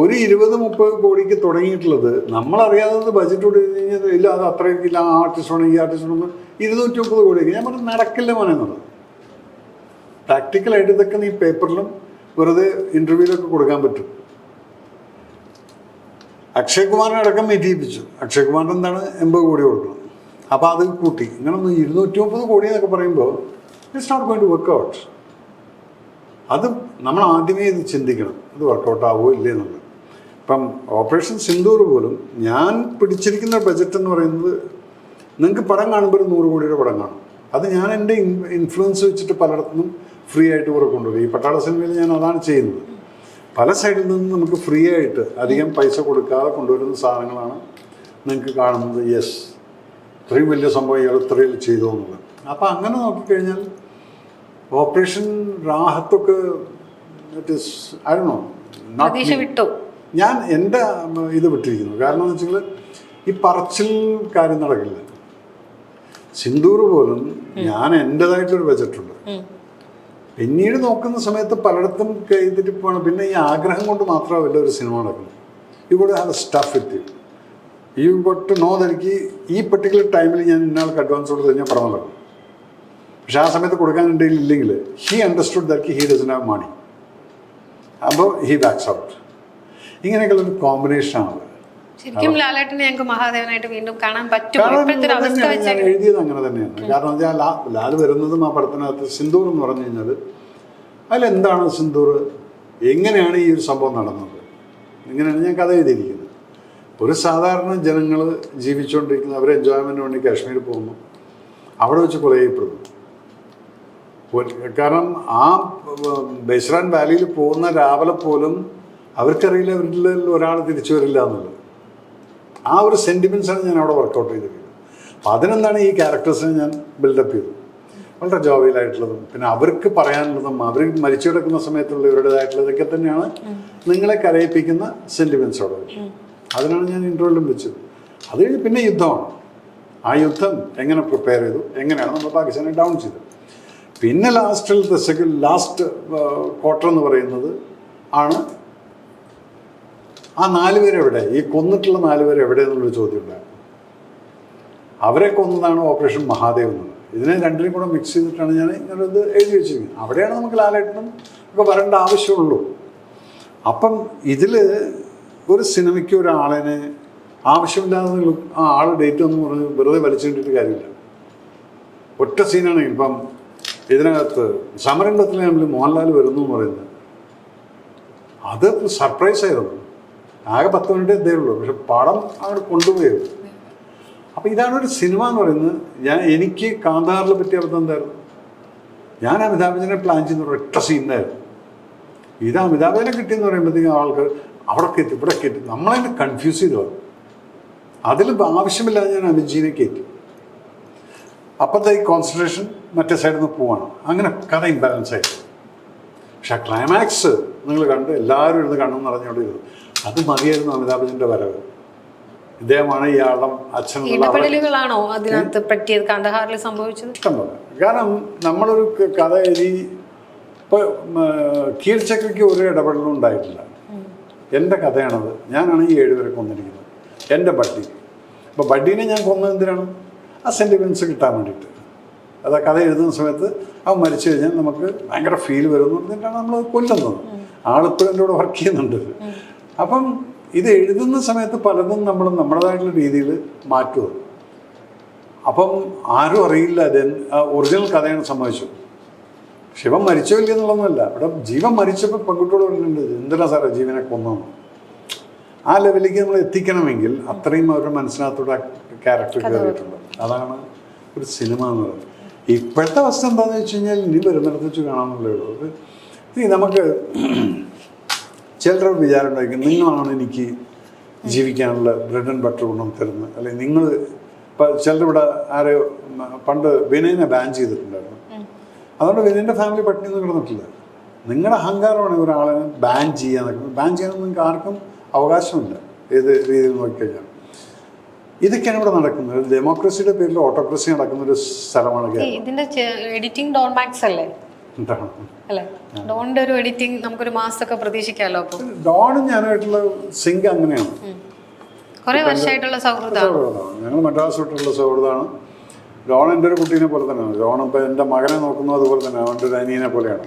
ഒരു 20-30 കോടിക്ക് തുടങ്ങിയിട്ടുള്ളത് നമ്മളറിയാത്തത് ബഡ്ജറ്റ് കൂടി കഴിഞ്ഞാൽ ഇല്ല അത് അത്രയും ഇല്ല, ആ ആർട്ടിസ്റ്റ് ഈ ആർട്ടിസ്റ്റ് 230 കോടിക്ക്. ഞാൻ പറഞ്ഞു നടക്കില്ല മോനെ എന്നുള്ളത്. പ്രാക്ടിക്കലായിട്ട് ഇതൊക്കെ നീ പേപ്പറിലും വെറുതെ ഇൻ്റർവ്യൂവിലൊക്കെ കൊടുക്കാൻ പറ്റും. അക്ഷയ് കുമാറിനെ അടക്കം മെറ്റിയിപ്പിച്ചു. അക്ഷയ് കുമാറിന് എന്താണ് 80 കോടി കൊടുക്കണം. അപ്പോൾ അത് കൂട്ടി. ഇങ്ങനെ 230 കോടി എന്നൊക്കെ പറയുമ്പോൾ it's not going to work out. അത് നമ്മൾ ആദ്യമേ ഇത് ചിന്തിക്കണം, ഇത് വർക്കൗട്ട് ആവുമോ ഇല്ലേ എന്നുള്ളത്. ഇപ്പം ഓപ്പറേഷൻ സിന്ദൂർ പോലും ഞാൻ പിടിച്ചിരിക്കുന്ന ബജറ്റ് എന്ന് പറയുന്നത്, നിങ്ങൾക്ക് പടം കാണുമ്പോൾ 100 കോടിയുടെ പടം കാണും. അത് ഞാൻ എൻ്റെ ഇൻഫ്ലുവൻസ് വെച്ചിട്ട് പലയിടത്തുനിന്നും ഫ്രീ ആയിട്ട് കുറെ കൊണ്ടുവരും. ഈ പട്ടാള സിനിമയിൽ ഞാൻ അതാണ് ചെയ്യുന്നത്. പല സൈഡിൽ നിന്നും നമുക്ക് ഫ്രീ ആയിട്ട് അധികം പൈസ കൊടുക്കാതെ കൊണ്ടുവരുന്ന സാധനങ്ങളാണ് നിങ്ങൾക്ക് കാണുന്നത്. യെസ്, ഇത്രയും വലിയ സംഭവം ഇയാൾ ഇത്രയും ചെയ്തു എന്നുള്ളത്. അപ്പം അങ്ങനെ നോക്കിക്കഴിഞ്ഞാൽ ഓപ്പറേഷൻ രാഹത്തൊക്കെ വിട്ടു. ഞാൻ എൻ്റെ ഇത് വിട്ടിരിക്കുന്നു. കാരണം എന്ന് വെച്ചാൽ ഈ പറച്ചിൽ കാര്യം നടക്കില്ല. സിന്ദൂർ പോലും ഞാൻ എൻ്റെതായിട്ടൊരു ബജറ്റുണ്ട്. പിന്നീട് നോക്കുന്ന സമയത്ത് പലയിടത്തും കൈതിരിപ്പാണ്. പിന്നെ ഈ ആഗ്രഹം കൊണ്ട് മാത്രമല്ല ഒരു സിനിമ നടക്കുന്നത്. You got have a stuff with you got to know that ഈ പെർട്ടിക്കുലർ ടൈമിൽ ഞാൻ ഇന്നാൾക്ക് അഡ്വാൻസ് കൊടുത്ത് കഴിഞ്ഞാൽ പടം നടക്കും. പക്ഷെ ആ സമയത്ത് കൊടുക്കാൻ ഇല്ലെങ്കിൽ he understood that he doesn't have money, അപ്പോൾ ഹി ബാക്സ് ഔട്ട്. ഇങ്ങനെയൊക്കെയുള്ള ഒരു കോമ്പിനേഷനാണ്. ശരിക്കും ലാലേട്ടനെ ഞങ്ങൾക്ക് മഹാദേവനായിട്ട് വീണ്ടും കാണാൻ പറ്റും. ഞാൻ എഴുതിയത് അങ്ങനെ തന്നെയാണ്. കാരണം വെച്ചാൽ ലാൽ വരുന്നതും ആ പടത്തിനകത്ത് സിന്ദൂർ എന്ന് പറഞ്ഞു കഴിഞ്ഞാൽ അതിലെന്താണ് സിന്ദൂർ, എങ്ങനെയാണ് ഈ ഒരു സംഭവം നടന്നത്, ഇങ്ങനെയാണ് ഞാൻ കഥ എഴുതിയിരിക്കുന്നത്. ഒരു സാധാരണ ജനങ്ങൾ ജീവിച്ചുകൊണ്ടിരിക്കുന്ന അവർ എൻജോയ്മെൻറ്റിന് വേണ്ടി കാശ്മീർ പോകുന്നു, അവിടെ വെച്ച് കൊല ചെയ്യപ്പെടുന്നു. കാരണം ആ ബൈസ്രാൻ വാലിയിൽ പോകുന്ന രാവിലെ പോലും അവർക്കറിയില്ല അവരിൽ ഒരാൾ തിരിച്ചു വരില്ല എന്നുള്ളത്. ആ ഒരു സെൻറ്റിമെൻസാണ് ഞാൻ അവിടെ വർക്കൗട്ട് ചെയ്തിരിക്കുന്നത്. അപ്പോൾ അതിനെന്താണ് ഈ ക്യാരക്ടേഴ്സിനെ ഞാൻ ബിൽഡപ്പ് ചെയ്തു. വളരെ ജോവിയലായിട്ടുള്ളതും പിന്നെ അവർക്ക് പറയാനുള്ളതും അവർ മരിച്ചു കിടക്കുന്ന സമയത്തുള്ള ഇവരുടേതായിട്ടുള്ളതൊക്കെ തന്നെയാണ് നിങ്ങളെ കരയിപ്പിക്കുന്ന സെൻറ്റിമെൻസോടെ. അതിനാണ് ഞാൻ ഇൻ്റർവ്യൂവിലും വെച്ചത്. അത് കഴിഞ്ഞ് പിന്നെ യുദ്ധമാണ്. ആ യുദ്ധം എങ്ങനെ പ്രിപ്പയർ ചെയ്തു, എങ്ങനെയാണ് നമ്മൾ പാകിസ്ഥാനെ ഡൗൺ ചെയ്തത്. പിന്നെ ലാസ്റ്റ് ക്വാർട്ടർ എന്ന് പറയുന്നത് ആണ് ആ 4 പേരെവിടെ, ഈ കൊന്നിട്ടുള്ള 4 പേര് എവിടെ എന്നുള്ളൊരു ചോദ്യം ഉണ്ടായിരുന്നു. അവരെ കൊന്നതാണ് ഓപ്പറേഷൻ മഹാദേവ് എന്നുള്ളത്. ഇതിനെ രണ്ടിനും കൂടെ മിക്സ് ചെയ്തിട്ടാണ് ഞാൻ ഇങ്ങനെ ഇത് എഴുതി വെച്ചിരിക്കുന്നത്. അവിടെയാണ് നമുക്ക് ലാലേട്ടനും ഒക്കെ വരേണ്ട ആവശ്യമുള്ളൂ. അപ്പം ഇതിൽ ഒരു സിനിമയ്ക്ക് ഒരാളിനെ ആവശ്യമില്ലാതെ ആ ആൾ ഡേറ്റ് എന്ന് പറഞ്ഞ് വെറുതെ വലിച്ചിട്ടിട്ട് കാര്യമില്ല. ഒറ്റ സീനാണ്. ഇപ്പം ഇതിനകത്ത് സമരംഗത്തിലാണെങ്കിൽ മോഹൻലാൽ വരുന്നു എന്ന് പറയുന്നത് അത് സർപ്രൈസായിരുന്നു. ആകെ 10 മിനിറ്റേ ഇതേ ഉള്ളൂ, പക്ഷെ പടം അവിടെ കൊണ്ടുപോയത്. അപ്പോൾ ഇതാണ് ഒരു സിനിമ എന്ന് പറയുന്നത്. എനിക്ക് കാന്താറിനെ പറ്റിയ അബദ്ധം എന്തായിരുന്നു, ഞാൻ അമിതാഭ് ബച്ചനെ പ്ലാൻ ചെയ്യുന്ന ഒരൊറ്റ സീനായിരുന്നു. ഇത് അമിതാഭ് ബച്ചനെ കിട്ടിയെന്ന് പറയുമ്പോഴത്തേക്കും ആൾക്ക് അവിടെ കയറ്റി ഇവിടെ കയറ്റി നമ്മളതിനെ കൺഫ്യൂസ് ചെയ്തു. അതിൽ ആവശ്യമില്ലാതെ ഞാൻ അമിത്ജീനെ കയറ്റി. അപ്പോഴത്തെ ഈ കോൺസെൻട്രേഷൻ മറ്റേ സൈഡിൽ നിന്ന് പോവാണ്. അങ്ങനെ കഥ ഇംബാലൻസ് ആയിട്ട്. പക്ഷെ ആ ക്ലൈമാക്സ് നിങ്ങൾ കണ്ട് എല്ലാവരും ഇരുന്ന് കണ്ണെന്ന് പറഞ്ഞുകൊണ്ടിരുന്നു. അത് മതിയായിരുന്നു അമിതാഭ് ബച്ചൻ്റെ വരവ്. ഇദ്ദേഹമാണ് ഇയാളുടെ അച്ഛൻ. ഇടപെടലുകളാണോ അതിനകത്ത് പറ്റിയത് കാണ്ഡഹാറിൽ സംഭവിച്ചത്? ഇഷ്ടമല്ല. കാരണം നമ്മളൊരു കഥ എഴുതി ഇപ്പോൾ കീഴ്ചക്രയ്ക്ക് ഒരു ഇടപെടലും ഉണ്ടായിട്ടില്ല. എൻ്റെ കഥയാണത്. ഞാനാണ് ഈ 7 പേരെ കൊന്നിരിക്കുന്നത്. എൻ്റെ ബഡ്ഡി. അപ്പോൾ ബഡ്ഡീനെ ഞാൻ കൊന്നത് എന്തിനാണ്? ആ സെൻറ്റിമെൻറ്റ്സ് കിട്ടാൻ വേണ്ടിയിട്ട്. അത് കഥ എഴുതുന്ന സമയത്ത് അവൻ മരിച്ചു കഴിഞ്ഞാൽ നമുക്ക് ഭയങ്കര ഫീൽ വരുന്നു എന്നിട്ടാണ് നമ്മൾ കൊല്ലുന്നത്. ആളിപ്പോഴും എൻ്റെ കൂടെ വർക്ക് ചെയ്യുന്നുണ്ട്. അപ്പം ഇത് എഴുതുന്ന സമയത്ത് പലതും നമ്മൾ നമ്മുടേതായിട്ടുള്ള രീതിയിൽ മാറ്റുക. അപ്പം ആരും അറിയില്ല ഒറിജിനൽ കഥയാണ് സംഭവിച്ചു. ശിവൻ മരിച്ചോ ഇല്ല എന്നുള്ളതൊന്നുമല്ല. ഇവിടെ ജീവൻ മരിച്ചപ്പോൾ പെൺകുട്ടിയോട് പറഞ്ഞിട്ടുണ്ട് എന്തിനാ സാറേ ജീവനെ കൊന്നതെന്ന്. ആ ലെവലിലേക്ക് നമ്മൾ എത്തിക്കണമെങ്കിൽ അത്രയും അവരുടെ മനസ്സിനകത്തൂടെ ക്യാരക്ടർ കയറിയിട്ടുണ്ട്. അതാണ് ഒരു സിനിമ എന്ന് പറയുന്നത്. ഇപ്പോഴത്തെ അവസ്ഥ എന്താണെന്ന് വെച്ച് കഴിഞ്ഞാൽ ഇനി വരുന്നിടത്ത് വെച്ച് കാണാമെന്നുള്ളേ ഉള്ളൂ. നമുക്ക് ചിലരുടെ വിചാരം ഉണ്ടായിരിക്കും നിങ്ങളാണ് എനിക്ക് ജീവിക്കാനുള്ള ബ്രെഡ് ആൻഡ് ബട്ടർ കൊണ്ടുവന്ന് തരുന്നത്, അല്ലെങ്കിൽ നിങ്ങൾ ഇപ്പം ചിലരിവിടെ ആരെയോ പണ്ട് വിനയനെ ബാൻ ചെയ്തിട്ടുണ്ടായിരുന്നു. അതുകൊണ്ട് വിനയൻ്റെ ഫാമിലി പട്ടിണിയൊന്നും കിടന്നിട്ടില്ല. നിങ്ങളുടെ അഹങ്കാരമാണ് ഒരാളെ ബാൻ ചെയ്യാന്നൊക്കെ. ബാൻ ചെയ്യാനൊന്നും നിങ്ങൾക്ക് ആർക്കും അവകാശമില്ല ഏത് രീതിയിൽ നോക്കിക്കഴിഞ്ഞാൽ. ഇതൊക്കെയാണ് ഇവിടെ നടക്കുന്നത്. ഡെമോക്രസിയുടെ പേരിൽ ഓട്ടോക്രസി നടക്കുന്ന ഒരു സ്ഥലമാണ് കേരളം. ഇതിന്റെ എഡിറ്റിംഗ് ഡോൺ മാക്സ് അല്ലേ? അല്ലേ? ഡോണിന്റെ ഒരു എഡിറ്റിംഗ് നമുക്കൊരു മാസമൊക്കെ പ്രതീക്ഷിക്കാമല്ലോ. അപ്പോൾ ഡോണും ഞാനായിട്ടുള്ള സിങ്ക് അങ്ങനെയാണ്. കുറെ വർഷമായിട്ടുള്ള സൗഹൃദമാണ്. ഞങ്ങൾ മദ്രാസ് തൊട്ടുള്ള സൗഹൃദമാണ്. ഡോൺ എൻ്റെ ഒരു കുട്ടീനെ പോലെ തന്നെയാണ്. ഡോൺ ഇപ്പം എൻ്റെ മകനെ നോക്കുന്നത് അതുപോലെ തന്നെ അവൻ്റെ ഒരു അനിയനെ പോലെയാണ്.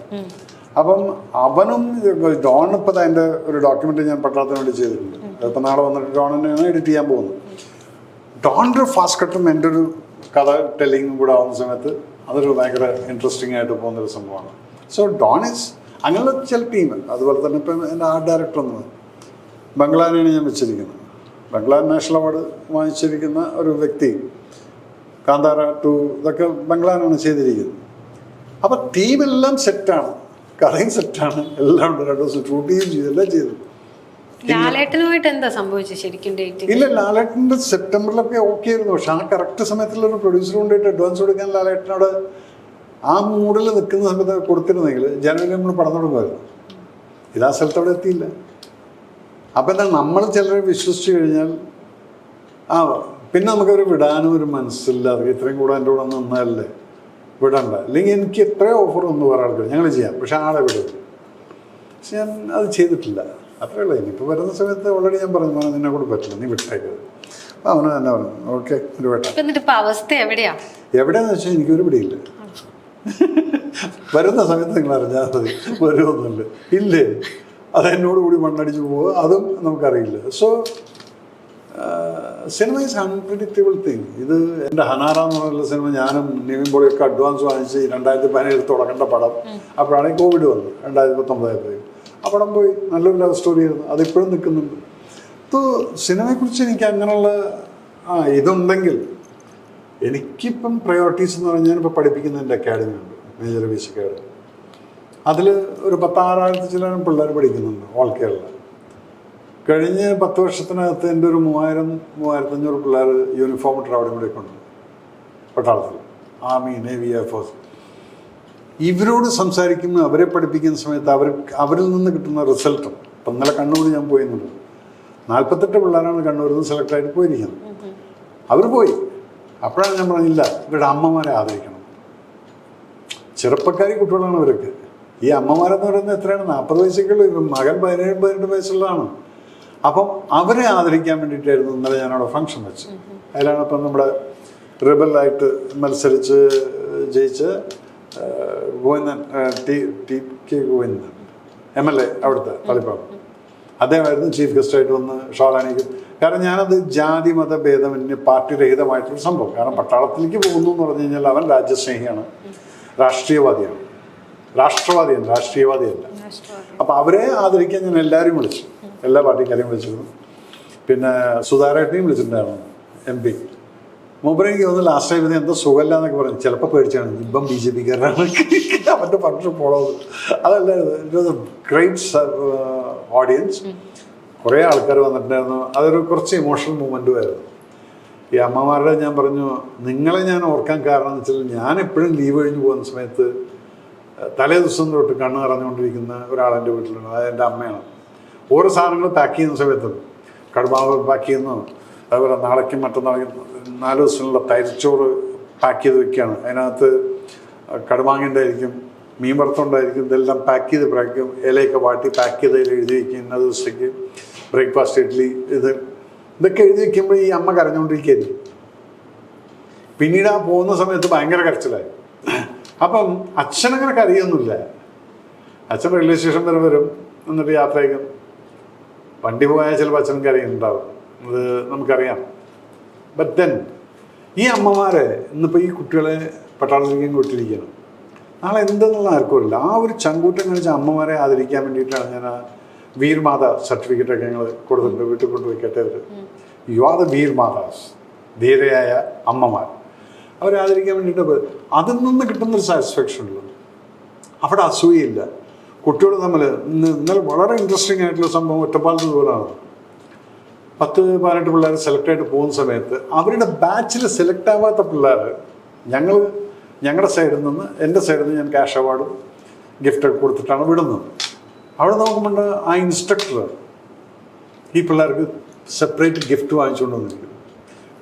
അപ്പം അവനും ഡോൺ ഇപ്പം അതിൻ്റെ ഒരു ഡോക്യുമെൻ്റ് ഞാൻ പട്ടാളത്തിന് വേണ്ടി ചെയ്തിട്ടുണ്ട്. അതിപ്പോൾ നാളെ വന്നിട്ട് ഡോണിനെയാണ് എഡിറ്റ് ചെയ്യാൻ പോകുന്നത്. ഡോണിൻ്റെ ഒരു ഫാസ്റ്റ് കട്ടും എൻ്റെ ഒരു കഥ ടെല്ലിങ്ങും കൂടെ ആവുന്ന സമയത്ത് അതൊരു ഭയങ്കര ഇൻട്രസ്റ്റിംഗ് ആയിട്ട് പോകുന്നൊരു സംഭവമാണ്. സോ ഡോൺ ഈസ് അങ്ങനെയുള്ള ചില ടീം. അതുപോലെ തന്നെ ഇപ്പം എൻ്റെ ആർട്ട് ഡയറക്ടർ എന്നത് ബംഗ്ലാനെയാണ് ഞാൻ വെച്ചിരിക്കുന്നത്. ബംഗ്ലാൻ നാഷണൽ അവാർഡ് വാങ്ങിച്ചിരിക്കുന്ന ഒരു വ്യക്തി. കാന്താര 2 ഇതൊക്കെ ബംഗ്ലാനാണ് ചെയ്തിരിക്കുന്നത്. അപ്പം ടീമെല്ലാം സെറ്റാണ്, കഥയും സെറ്റാണ്, എല്ലാം ഉണ്ട്. 2 ദിവസം ഷൂട്ടിങ് ചെയ്തു, എല്ലാം ചെയ്തു. ലാലേട്ടനുമായിട്ട് എന്താ സംഭവിച്ചത് ശരിക്കും? ഡേറ്റ് ഇല്ല, ലാലേട്ടൻ്റെ സെപ്റ്റംബറിലൊക്കെ ഓക്കെ ആയിരുന്നു. പക്ഷെ ആ കറക്റ്റ് സമയത്തുള്ള ഒരു പ്രൊഡ്യൂസർ കൊണ്ടിട്ട് അഡ്വാൻസ് കൊടുക്കാൻ ലാലേട്ടനോട് ആ മൂഡിൽ നിൽക്കുന്ന സമയത്ത് കൊടുത്തിരുന്നെങ്കിൽ ജനുവരി നമ്മൾ പടം തുടങ്ങുമായിരുന്നു. ഇതാ സ്ഥലത്ത് അവിടെ എത്തിയില്ല. അപ്പം എന്താ നമ്മൾ ചിലരെ വിശ്വസിച്ച് കഴിഞ്ഞാൽ പിന്നെ നമുക്കവർ വിടാനും ഒരു മനസ്സില്ലാതെ ഇത്രയും കൂടെ എൻ്റെ കൂടെ നിന്നല്ലേ വിടണ്ട. അല്ലെങ്കിൽ എനിക്ക് എത്രയോ ഓഫർ ഒന്ന് വേറെ ആൾക്കാർ ഞങ്ങൾ ചെയ്യാം, പക്ഷെ ആളെ വിടും. പക്ഷെ ഞാൻ അത് ചെയ്തിട്ടില്ല. അത്രേ ഉള്ളൂ. ഇനിയിപ്പോൾ വരുന്ന സമയത്ത് ഓൾറെഡി ഞാൻ പറഞ്ഞു മോനെ നിന്നെ കൂടെ പറ്റില്ല, നീ വിട്ടേക്കത്. അപ്പം അവന് തന്നെ പറഞ്ഞു ഓക്കെ ഒരു വേട്ട. അവസ്ഥ എവിടെയാന്ന് വെച്ചാൽ എനിക്കൊരു പിടിയില്ല. വരുന്ന സമയത്ത് നിങ്ങൾ അറിഞ്ഞാൽ മതി വരുമൊന്നുമില്ല. ഇല്ലേ അതെന്നോട് കൂടി മണ്ണടിച്ച് പോവുക അതും നമുക്കറിയില്ല. So cinema is unpredictable thing. ഇത് എൻ്റെ ഹനാറ എന്ന് പറഞ്ഞുള്ള സിനിമ ഞാനും നിവിൻ പോളിയൊക്കെ അഡ്വാൻസ് വാങ്ങിച്ച് 2017 തുടങ്ങേണ്ട പടം. അപ്പോഴാണ് കോവിഡ് വന്നത് 2019. ആ പടം പോയി. നല്ലൊരു ലവ് സ്റ്റോറി ആയിരുന്നു. അതിപ്പോഴും നിൽക്കുന്നുണ്ട്. അപ്പോൾ സിനിമയെക്കുറിച്ച് എനിക്ക് അങ്ങനെയുള്ള ഇതുണ്ടെങ്കിൽ എനിക്കിപ്പം പ്രയോറിറ്റീസ് എന്ന് പറഞ്ഞാൽ ഞാനിപ്പോൾ പഠിപ്പിക്കുന്നതിൻ്റെ അക്കാഡമി ഉണ്ട്, മേജർ രവീസ് അക്കാഡമി. അതിൽ ഒരു 16,000 ചിലരും പിള്ളേർ പഠിക്കുന്നുണ്ട് ഓൾ കേരള. കഴിഞ്ഞ 10 വർഷത്തിനകത്ത് എൻ്റെ ഒരു 3,000-3,500 പിള്ളേർ യൂണിഫോം ഇട്ട് അവിടെ കൂടെയൊക്കെ ഉണ്ട് പട്ടാളത്തിൽ, ആർമി, നേവി, എയർഫോഴ്സ്. ഇവരോട് സംസാരിക്കുന്ന അവരെ പഠിപ്പിക്കുന്ന സമയത്ത് അവരിൽ നിന്ന് കിട്ടുന്ന റിസൾട്ടും ഇപ്പം ഇന്നലെ കണ്ണൂർ ഞാൻ പോയിരുന്നുണ്ട്. 48 പിള്ളേരാണ് കണ്ണൂരിൽ നിന്ന് സെലക്റ്റായിട്ട് പോയിരിക്കുന്നത്. അവർ പോയി. അപ്പോഴാണ് ഞാൻ പറഞ്ഞില്ല ഇവരുടെ അമ്മമാരെ ആദരിക്കണം. ചെറുപ്പക്കാരി കുട്ടികളാണ് അവരൊക്കെ. ഈ അമ്മമാരെന്ന് പറയുന്നത് എത്രയാണ്? 40 വയസ്സൊക്കെയുള്ളൂ. ഇപ്പം മകൻ 17-18 വയസ്സുള്ളതാണ്. അപ്പം അവരെ ആദരിക്കാൻ വേണ്ടിയിട്ടായിരുന്നു ഇന്നലെ ഞാനവിടെ ഫംഗ്ഷൻ വെച്ച്. അതിലാണ് ഇപ്പം നമ്മുടെ റിബലായിട്ട് മത്സരിച്ച് ജയിച്ച് ഗോവിന്ദൻ ടി ഗോവിന്ദൻ MLA അവിടുത്തെ തളിപ്പാട്, അദ്ദേഹമായിരുന്നു ചീഫ് ഗസ്റ്റായിട്ട് വന്ന് ഷോളാനിക്കും. കാരണം ഞാനത് ജാതി മത ഭേദമന്യേ പാർട്ടി രഹിതമായിട്ടൊരു സംഭവം. കാരണം പട്ടാളത്തിലേക്ക് പോകുന്നു എന്ന് പറഞ്ഞു കഴിഞ്ഞാൽ അവൻ രാജ്യസ്നേഹിയാണ്, രാഷ്ട്രീയവാദിയാണ്. രാഷ്ട്രവാദിയാണ്, രാഷ്ട്രീയവാദിയല്ല. അപ്പം അവരെ ആദരിക്കാൻ ഞാൻ എല്ലാവരും വിളിച്ചു, എല്ലാ പാർട്ടിക്കാരെയും വിളിച്ചിരുന്നു. പിന്നെ സുധാരേട്ടനെയും വിളിച്ചിട്ടുണ്ടായിരുന്നു, MP. മൂപ്പര് എനിക്ക് തോന്നുന്നു ലാസ്റ്റ് ടൈം എന്തോ സുഖമില്ല എന്നൊക്കെ പറഞ്ഞു. ചിലപ്പോൾ പേടിച്ചാണ് ഇപ്പം BJP-കാരാണ് അവൻ്റെ ഫംഗ്ഷൻ പോണത്. അതല്ലായിരുന്നു. It was a great audience. കുറേ ആൾക്കാർ വന്നിട്ടുണ്ടായിരുന്നു. അതൊരു കുറച്ച് ഇമോഷണൽ മൂമെൻറ്റുമായിരുന്നു. ഈ അമ്മമാരുടെ ഞാൻ പറഞ്ഞു നിങ്ങളെ ഞാൻ ഓർക്കാൻ കാരണം എന്ന് വെച്ചാൽ ഞാൻ എപ്പോഴും ലീവ് കഴിഞ്ഞ് പോകുന്ന സമയത്ത് തലേ ദിവസം തൊട്ട് കണ്ണ് നിറഞ്ഞുകൊണ്ടിരിക്കുന്ന ഒരാളെൻ്റെ വീട്ടിലുണ്ട്. അതായത് എൻ്റെ അമ്മയാണ്. ഓരോ സാധനങ്ങൾ പാക്ക് ചെയ്യുന്ന സമയത്തും കടുമാവ് പാക്ക് ചെയ്യുന്നു, അതുപോലെ നാളേക്കും മറ്റന്നാളേക്കും 4 ദിവസത്തിനുള്ള തൈരിച്ചോറ് പാക്ക് ചെയ്ത് വെക്കുകയാണ്. അതിനകത്ത് കടുമാങ്ങ ഉണ്ടായിരിക്കും, മീൻ വറുത്തുണ്ടായിരിക്കും. ഇതെല്ലാം പാക്ക് ചെയ്ത് പ്രാക്കും, ഇലയൊക്കെ വാട്ടി പാക്ക് ചെയ്ത് എഴുതി വയ്ക്കും. ഇന്ന ദിവസത്തേക്ക് ബ്രേക്ക്ഫാസ്റ്റ് ഇഡ്ഡലി ഇതൊക്കെ എഴുതി വയ്ക്കുമ്പോൾ ഈ അമ്മ കരഞ്ഞുകൊണ്ടിരിക്കുകയായിരിക്കും. പിന്നീട് ആ പോകുന്ന സമയത്ത് ഭയങ്കര കരച്ചിലായി. അപ്പം അച്ഛനങ്ങനെ കരയൊന്നുമില്ല. അച്ഛൻ റെയിൽവേ സ്റ്റേഷൻ വരെ വരും, എന്നിട്ട് യാത്ര അയക്കും. വണ്ടി പോയാൽ ചിലപ്പോൾ അച്ഛനും കരയുന്നുണ്ടാവും, അത് നമുക്കറിയാം. ബട്ട് ദെൻ ഈ അമ്മമാരെ ഇന്നിപ്പോൾ ഈ കുട്ടികളെ പട്ടാളത്തിലേക്കും വിട്ടിരിക്കുകയാണ്. നാളെ എന്തെന്നുള്ള ആർക്കും അറിയില്ല. ആ ഒരു ചങ്കൂറ്റം കാണിച്ച അമ്മമാരെ ആദരിക്കാൻ വേണ്ടിയിട്ടാണ് ഞാൻ ആ വീർമാത സർട്ടിഫിക്കറ്റൊക്കെ ഞങ്ങൾ കൊടുത്തിട്ടുണ്ട്. വീട്ടിൽ കൊണ്ടുപോയി കേട്ടത് യു ആർ ദ വീർമാതാസ്, ധീരയായ അമ്മമാർ. അവരെ ആദരിക്കാൻ വേണ്ടിയിട്ട് അതിൽ നിന്ന് കിട്ടുന്നൊരു സാറ്റിസ്ഫാക്ഷൻ ഉള്ളൂ. അവിടെ അസൂയയില്ല. കുട്ടികൾ തമ്മിൽ ഇന്നലെ വളരെ ഇൻട്രസ്റ്റിംഗ് ആയിട്ടുള്ള സംഭവം ഒറ്റപ്പാലത്ത് പോലാണ്. 10-18 പിള്ളേർ സെലക്റ്റായിട്ട് പോകുന്ന സമയത്ത് അവരുടെ ബാച്ചിൽ സെലക്ട് ആവാത്ത പിള്ളേർ ഞങ്ങളുടെ സൈഡിൽ നിന്ന്, എൻ്റെ സൈഡിൽ നിന്ന് ഞാൻ ക്യാഷ് അവാർഡും ഗിഫ്റ്റൊക്കെ കൊടുത്തിട്ടാണ് വിടുന്നത്. അവിടെ നോക്കുമ്പോൾ ആ ഇൻസ്ട്രക്ടർ ഈ പിള്ളേർക്ക് സെപ്പറേറ്റ് ഗിഫ്റ്റ് വാങ്ങിച്ചുകൊണ്ട് വന്നിരിക്കും.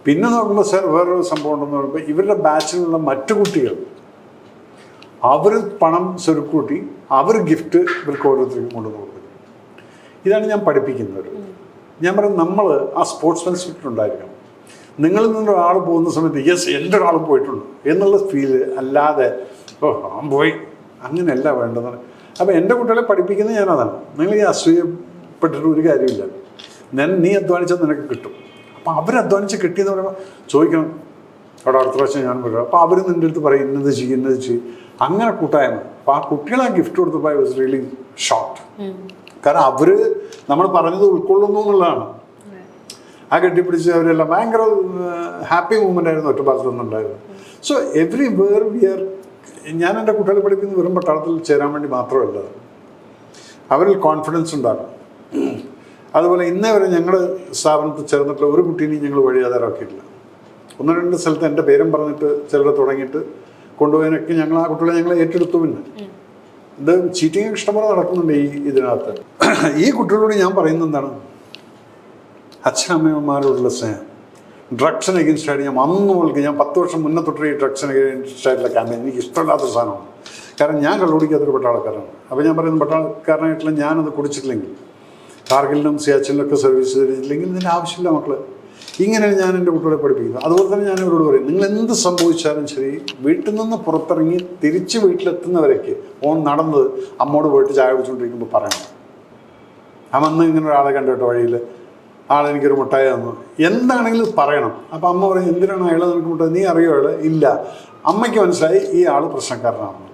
പിന്നെ നോക്കുമ്പോൾ സാർ വേറൊരു സംഭവം ഉണ്ടെന്ന് പറയുമ്പോൾ ഇവരുടെ ബാച്ചിലുള്ള മറ്റു കുട്ടികൾ അവർ പണം സ്വരുക്കൂട്ടി അവർ ഗിഫ്റ്റ് ഇവർക്ക് ഓരോരുത്തർക്കും കൊണ്ടുവന്ന് കൊടുക്കും. ഇതാണ് ഞാൻ പഠിപ്പിക്കുന്നത്. ഞാൻ പറയുന്നത് നമ്മൾ ആ സ്പോർട്സ്മാൻ സ്പിരിറ്റ് ഉണ്ടായിരിക്കണം. നിങ്ങളിൽ നിന്ന് ഒരാൾ പോകുന്ന സമയത്ത് യെസ് എൻ്റെ ഒരാളും പോയിട്ടുണ്ട് എന്നുള്ള ഫീല് അല്ലാതെ ഓ അവൻ പോയി അങ്ങനെയല്ല വേണ്ടതാണ്. അപ്പോൾ എൻ്റെ കുട്ടികളെ പഠിപ്പിക്കുന്നത് ഞാനതാണ്. നിങ്ങൾ ഈ അസൂയപ്പെട്ടിട്ട് ഒരു കാര്യമില്ല. നീ അധ്വാനിച്ചാൽ നിനക്ക് കിട്ടും. അപ്പോൾ അവരധ്വാനിച്ച് കിട്ടിയെന്ന് പറയുമ്പോൾ ചോദിക്കണം അവിടെ അടുത്ത പ്രാവശ്യം ഞാൻ വരാം. അപ്പോൾ അവർ നിൻ്റെ അടുത്ത് പറയും ഇന്നത് ചെയ്യും. അങ്ങനെ കൂട്ടായ്മ. അപ്പോൾ ആ കുട്ടികളെ ആ ഗിഫ്റ്റ് കൊടുത്തപ്പോൾ ഐ വാസ് റിയലി ഷോക്ക്ഡ്. കാരണം അവർ നമ്മൾ പറഞ്ഞത് ഉൾക്കൊള്ളുന്നു എന്നുള്ളതാണ്. ആ കെട്ടിപ്പിടിച്ച് അവരെല്ലാം ഭയങ്കര ഹാപ്പി മൂമെൻ്റ് ആയിരുന്നു ഒറ്റപ്പാലത്ത് നിന്നുണ്ടായിരുന്നു. So everywhere we are. ഞാൻ എൻ്റെ കുട്ടികളെ പഠിപ്പിക്കുന്നത് വെറും പട്ടാളത്തിൽ ചേരാൻ വേണ്ടി മാത്രമല്ല, അവരിൽ കോൺഫിഡൻസ് ഉണ്ടാകും. അതുപോലെ ഇന്നേ വരെ ഞങ്ങൾ സ്ഥാപനത്തിൽ ചേർന്നിട്ടുള്ള ഒരു കുട്ടീനെയും ഞങ്ങൾ വഴിയാധാരമാക്കിയിട്ടില്ല. 1-2 സ്ഥലത്ത് എൻ്റെ പേരും പറഞ്ഞിട്ട് ചിലർ തുടങ്ങിയിട്ട് കൊണ്ടുപോകാനൊക്കെ ഞങ്ങൾ ആ കുട്ടികളെ ഞങ്ങൾ ഏറ്റെടുത്തു. പിന്നെ ഇത് ചീറ്റിങ് ഇഷ്ടംപോലെ നടക്കുന്നുണ്ട് ഇതിനകത്ത്. ഈ കുട്ടികളോട് ഞാൻ പറയുന്നത് എന്താണ്, അച്ഛനമ്മമാരോടുള്ള സ്നേഹം. ഡ്രഗ്സിന് എഗൻസ്റ്റ് ആയിട്ട് ഞാൻ അന്ന് മുതൽക്ക് ഞാൻ 10 വർഷം മുന്നേ തൊട്ട് ഈ ഡ്രഗ്സിന് എഗൻസ്റ്റ് ആയിട്ടുള്ള ക്യാമ്പയിൻ എനിക്ക് ഇഷ്ടമില്ലാത്തൊരു സാധനമാണ്. കാരണം ഞാൻ കള്ളുകുടിക്കാത്തൊരു പട്ടാളക്കാരനാണ്. അപ്പോൾ ഞാൻ പറയുന്നത് പട്ടാളക്കാരനായിട്ടുള്ള ഞാനത് കുടിച്ചിട്ടില്ലെങ്കിൽ, കാർഗിലിനും സിയാച്ചിനിലൊക്കെ സർവീസ് ചെയ്തിട്ടില്ലെങ്കിൽ ഇതിൻ്റെ ആവശ്യമില്ല മക്കൾ. ഇങ്ങനെയാണ് ഞാൻ എൻ്റെ കുട്ടികളെ പഠിപ്പിക്കുന്നത്. അതുപോലെ തന്നെ ഞാൻ ഇവരോട് പറയും, നിങ്ങൾ എന്ത് സംഭവിച്ചാലും ശരി വീട്ടിൽ നിന്ന് പുറത്തിറങ്ങി തിരിച്ച് വീട്ടിലെത്തുന്നവരേക്ക് ഓൻ നടന്നത് അമ്മോട് പോയിട്ട് ചായ കുടിച്ചുകൊണ്ടിരിക്കുമ്പോൾ പറയണം. അമ്മന്ന് ഇങ്ങനെ ഒരാളെ കണ്ടിട്ട് വഴിയിൽ ആളെനിക്കൊരു മുട്ടായി തന്നു എന്താണെങ്കിലും പറയണം. അപ്പോൾ അമ്മ പറയും എന്തിനാണ് അയാൾ നിനക്ക് മുട്ടായി, നീ അറിയോ അയാൾ? ഇല്ല. അമ്മയ്ക്ക് മനസ്സിലായി ഈ ആൾ പ്രശ്നക്കാരനാണെന്ന്.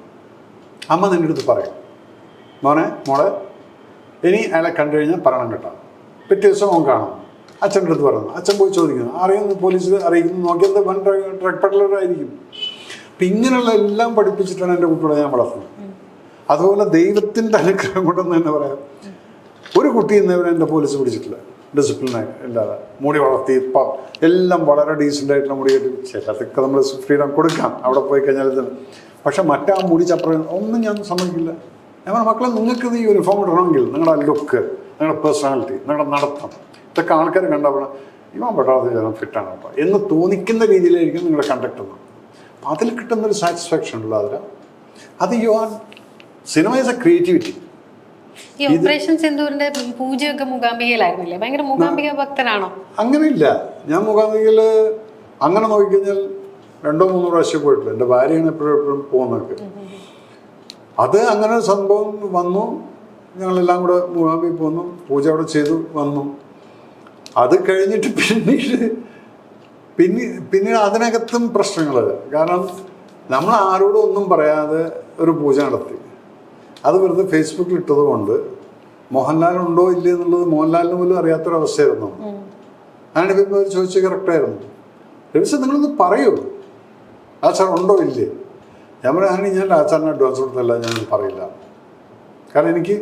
അമ്മ നിൻ്റെ അടുത്ത് പറയും, മോളെ ഇനി അയാളെ കണ്ടു കഴിഞ്ഞാൽ പറയണം കേട്ടോ. പിറ്റേ ദിവസം അവൻ കാണും. അച്ഛൻ്റെ അടുത്ത് പറയുന്നു. അച്ഛൻ പോയി ചോദിക്കുന്നു, അറിയുന്നു, പോലീസിൽ അറിയിക്കുന്നു, നോക്കിയത് വൻ ഡ്രഗ് പെഡലറായിരിക്കും. അപ്പം ഇങ്ങനെയുള്ള എല്ലാം പഠിപ്പിച്ചിട്ടാണ് എൻ്റെ കുട്ടികളെ ഞാൻ വളർത്തുന്നത്. അതുപോലെ ദൈവത്തിൻ്റെ അനുഗ്രഹം കൊണ്ടെന്ന് തന്നെ പറയാം. ഒരു കുട്ടി ഇന്നവരെ എൻ്റെ പോലീസ് പിടിച്ചിട്ടില്ല. ഡിസിപ്ലിനായി ഇല്ലാതെ മുടി വളർത്തി ഇപ്പം എല്ലാം വളരെ ഡീസൻ്റായിട്ടുള്ള മുടി കെട്ടി. ചിലതൊക്കെ നമ്മൾ ഫ്രീഡം കൊടുക്കാം അവിടെ പോയി കഴിഞ്ഞാൽ തന്നെ. പക്ഷെ മറ്റാ മുടി ചപ്പറ ഒന്നും ഞാൻ സമ്മതിക്കില്ല. ഞാൻ പറഞ്ഞ മക്കളെ നിങ്ങൾക്ക് ഈ യൂണിഫോം ഇടണമെങ്കിൽ നിങ്ങളുടെ ലുക്ക്, നിങ്ങളുടെ പേഴ്സണാലിറ്റി, നിങ്ങളുടെ നടത്തം, ഇതൊക്കെ ആൾക്കാർ കണ്ടപ്പോൾ ഇവൻ പട്ടാളത്തിൽ ചേരാൻ ഫിറ്റാണ് കേട്ടോ എന്ന് തോന്നിക്കുന്ന രീതിയിലായിരിക്കും നിങ്ങളുടെ കണ്ടക്ട് എന്ന്. അപ്പം അതിൽ കിട്ടുന്നൊരു സാറ്റിസ്ഫാക്ഷൻ ഉള്ള അത് you are. Cinema is A creativity. ഈ ഓപ്പറേഷൻ സിന്ദൂരിന്റെ പൂജയൊക്കെ മൂകാംബികയിലായിരുന്നില്ലേ? ഭയങ്കര മൂകാംബിക ഭക്തനാണോ? അങ്ങനെയില്ല. ഞാൻ മൂകാംബികയിൽ അങ്ങനെ നോക്കിക്കഴിഞ്ഞാൽ 2-3 പ്രാവശ്യം പോയിട്ടില്ല. എൻ്റെ ഭാര്യയാണ് എപ്പോഴും പോകുന്നതൊക്കെ. അത് അങ്ങനെ ഒരു സംഭവം വന്നു. ഞങ്ങളെല്ലാം കൂടെ മൂകാംബിക പോന്നു, പൂജ അവിടെ ചെയ്തു വന്നു. അത് കഴിഞ്ഞിട്ട് പിന്നീട് അതിനകത്തും പ്രശ്നങ്ങൾ. കാരണം നമ്മൾ ആരോടും ഒന്നും പറയാതെ ഒരു പൂജ നടത്തി. അത് വെറുതെ ഫേസ്ബുക്കിൽ ഇട്ടത് കൊണ്ട് മോഹൻലാൽ ഉണ്ടോ ഇല്ലേ എന്നുള്ളത് മോഹൻലാലിന് പോലും അറിയാത്തൊരവസ്ഥയായിരുന്നു. അങ്ങനെ ഇപ്പോൾ ചോദിച്ചത് കറക്റ്റായിരുന്നു. രവിസ് നിങ്ങളൊന്ന് പറയൂ, ആച്ചാർ ഉണ്ടോ ഇല്ലേ? ഞാൻ പറയാണെങ്കിൽ ഞാൻ ആച്ചാറിന് അഡ്വാൻസ് കൊടുത്തല്ല, ഞാനത് പറയില്ല. കാരണം എനിക്ക്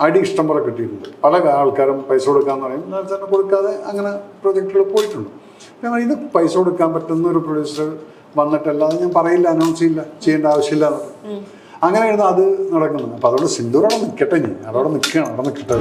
അടി ഇഷ്ടം പോലെ കിട്ടിയിട്ടുണ്ട്. പല ആൾക്കാരും പൈസ കൊടുക്കാമെന്ന് പറയും, ആച്ചാറിന് കൊടുക്കാതെ അങ്ങനെ പ്രൊജക്റ്റുകൾ പോയിട്ടുണ്ട്. ഞാൻ ഇത് പൈസ കൊടുക്കാൻ പറ്റുന്ന ഒരു പ്രൊഡ്യൂസർ വന്നിട്ടല്ലാതെ ഞാൻ പറയില്ല, അനൗൺസ് ചെയ്യേണ്ട ആവശ്യമില്ല എന്നൊക്കെ. അങ്ങനെയായിരുന്നു അത് നടക്കുന്നത്. അപ്പോൾ അതോടെ സിന്ദൂർ അവിടെ നിൽക്കട്ടെ, ഞാൻ അതവിടെ നിൽക്കുകയാണ്, അവിടെ നിൽക്കട്ടെ.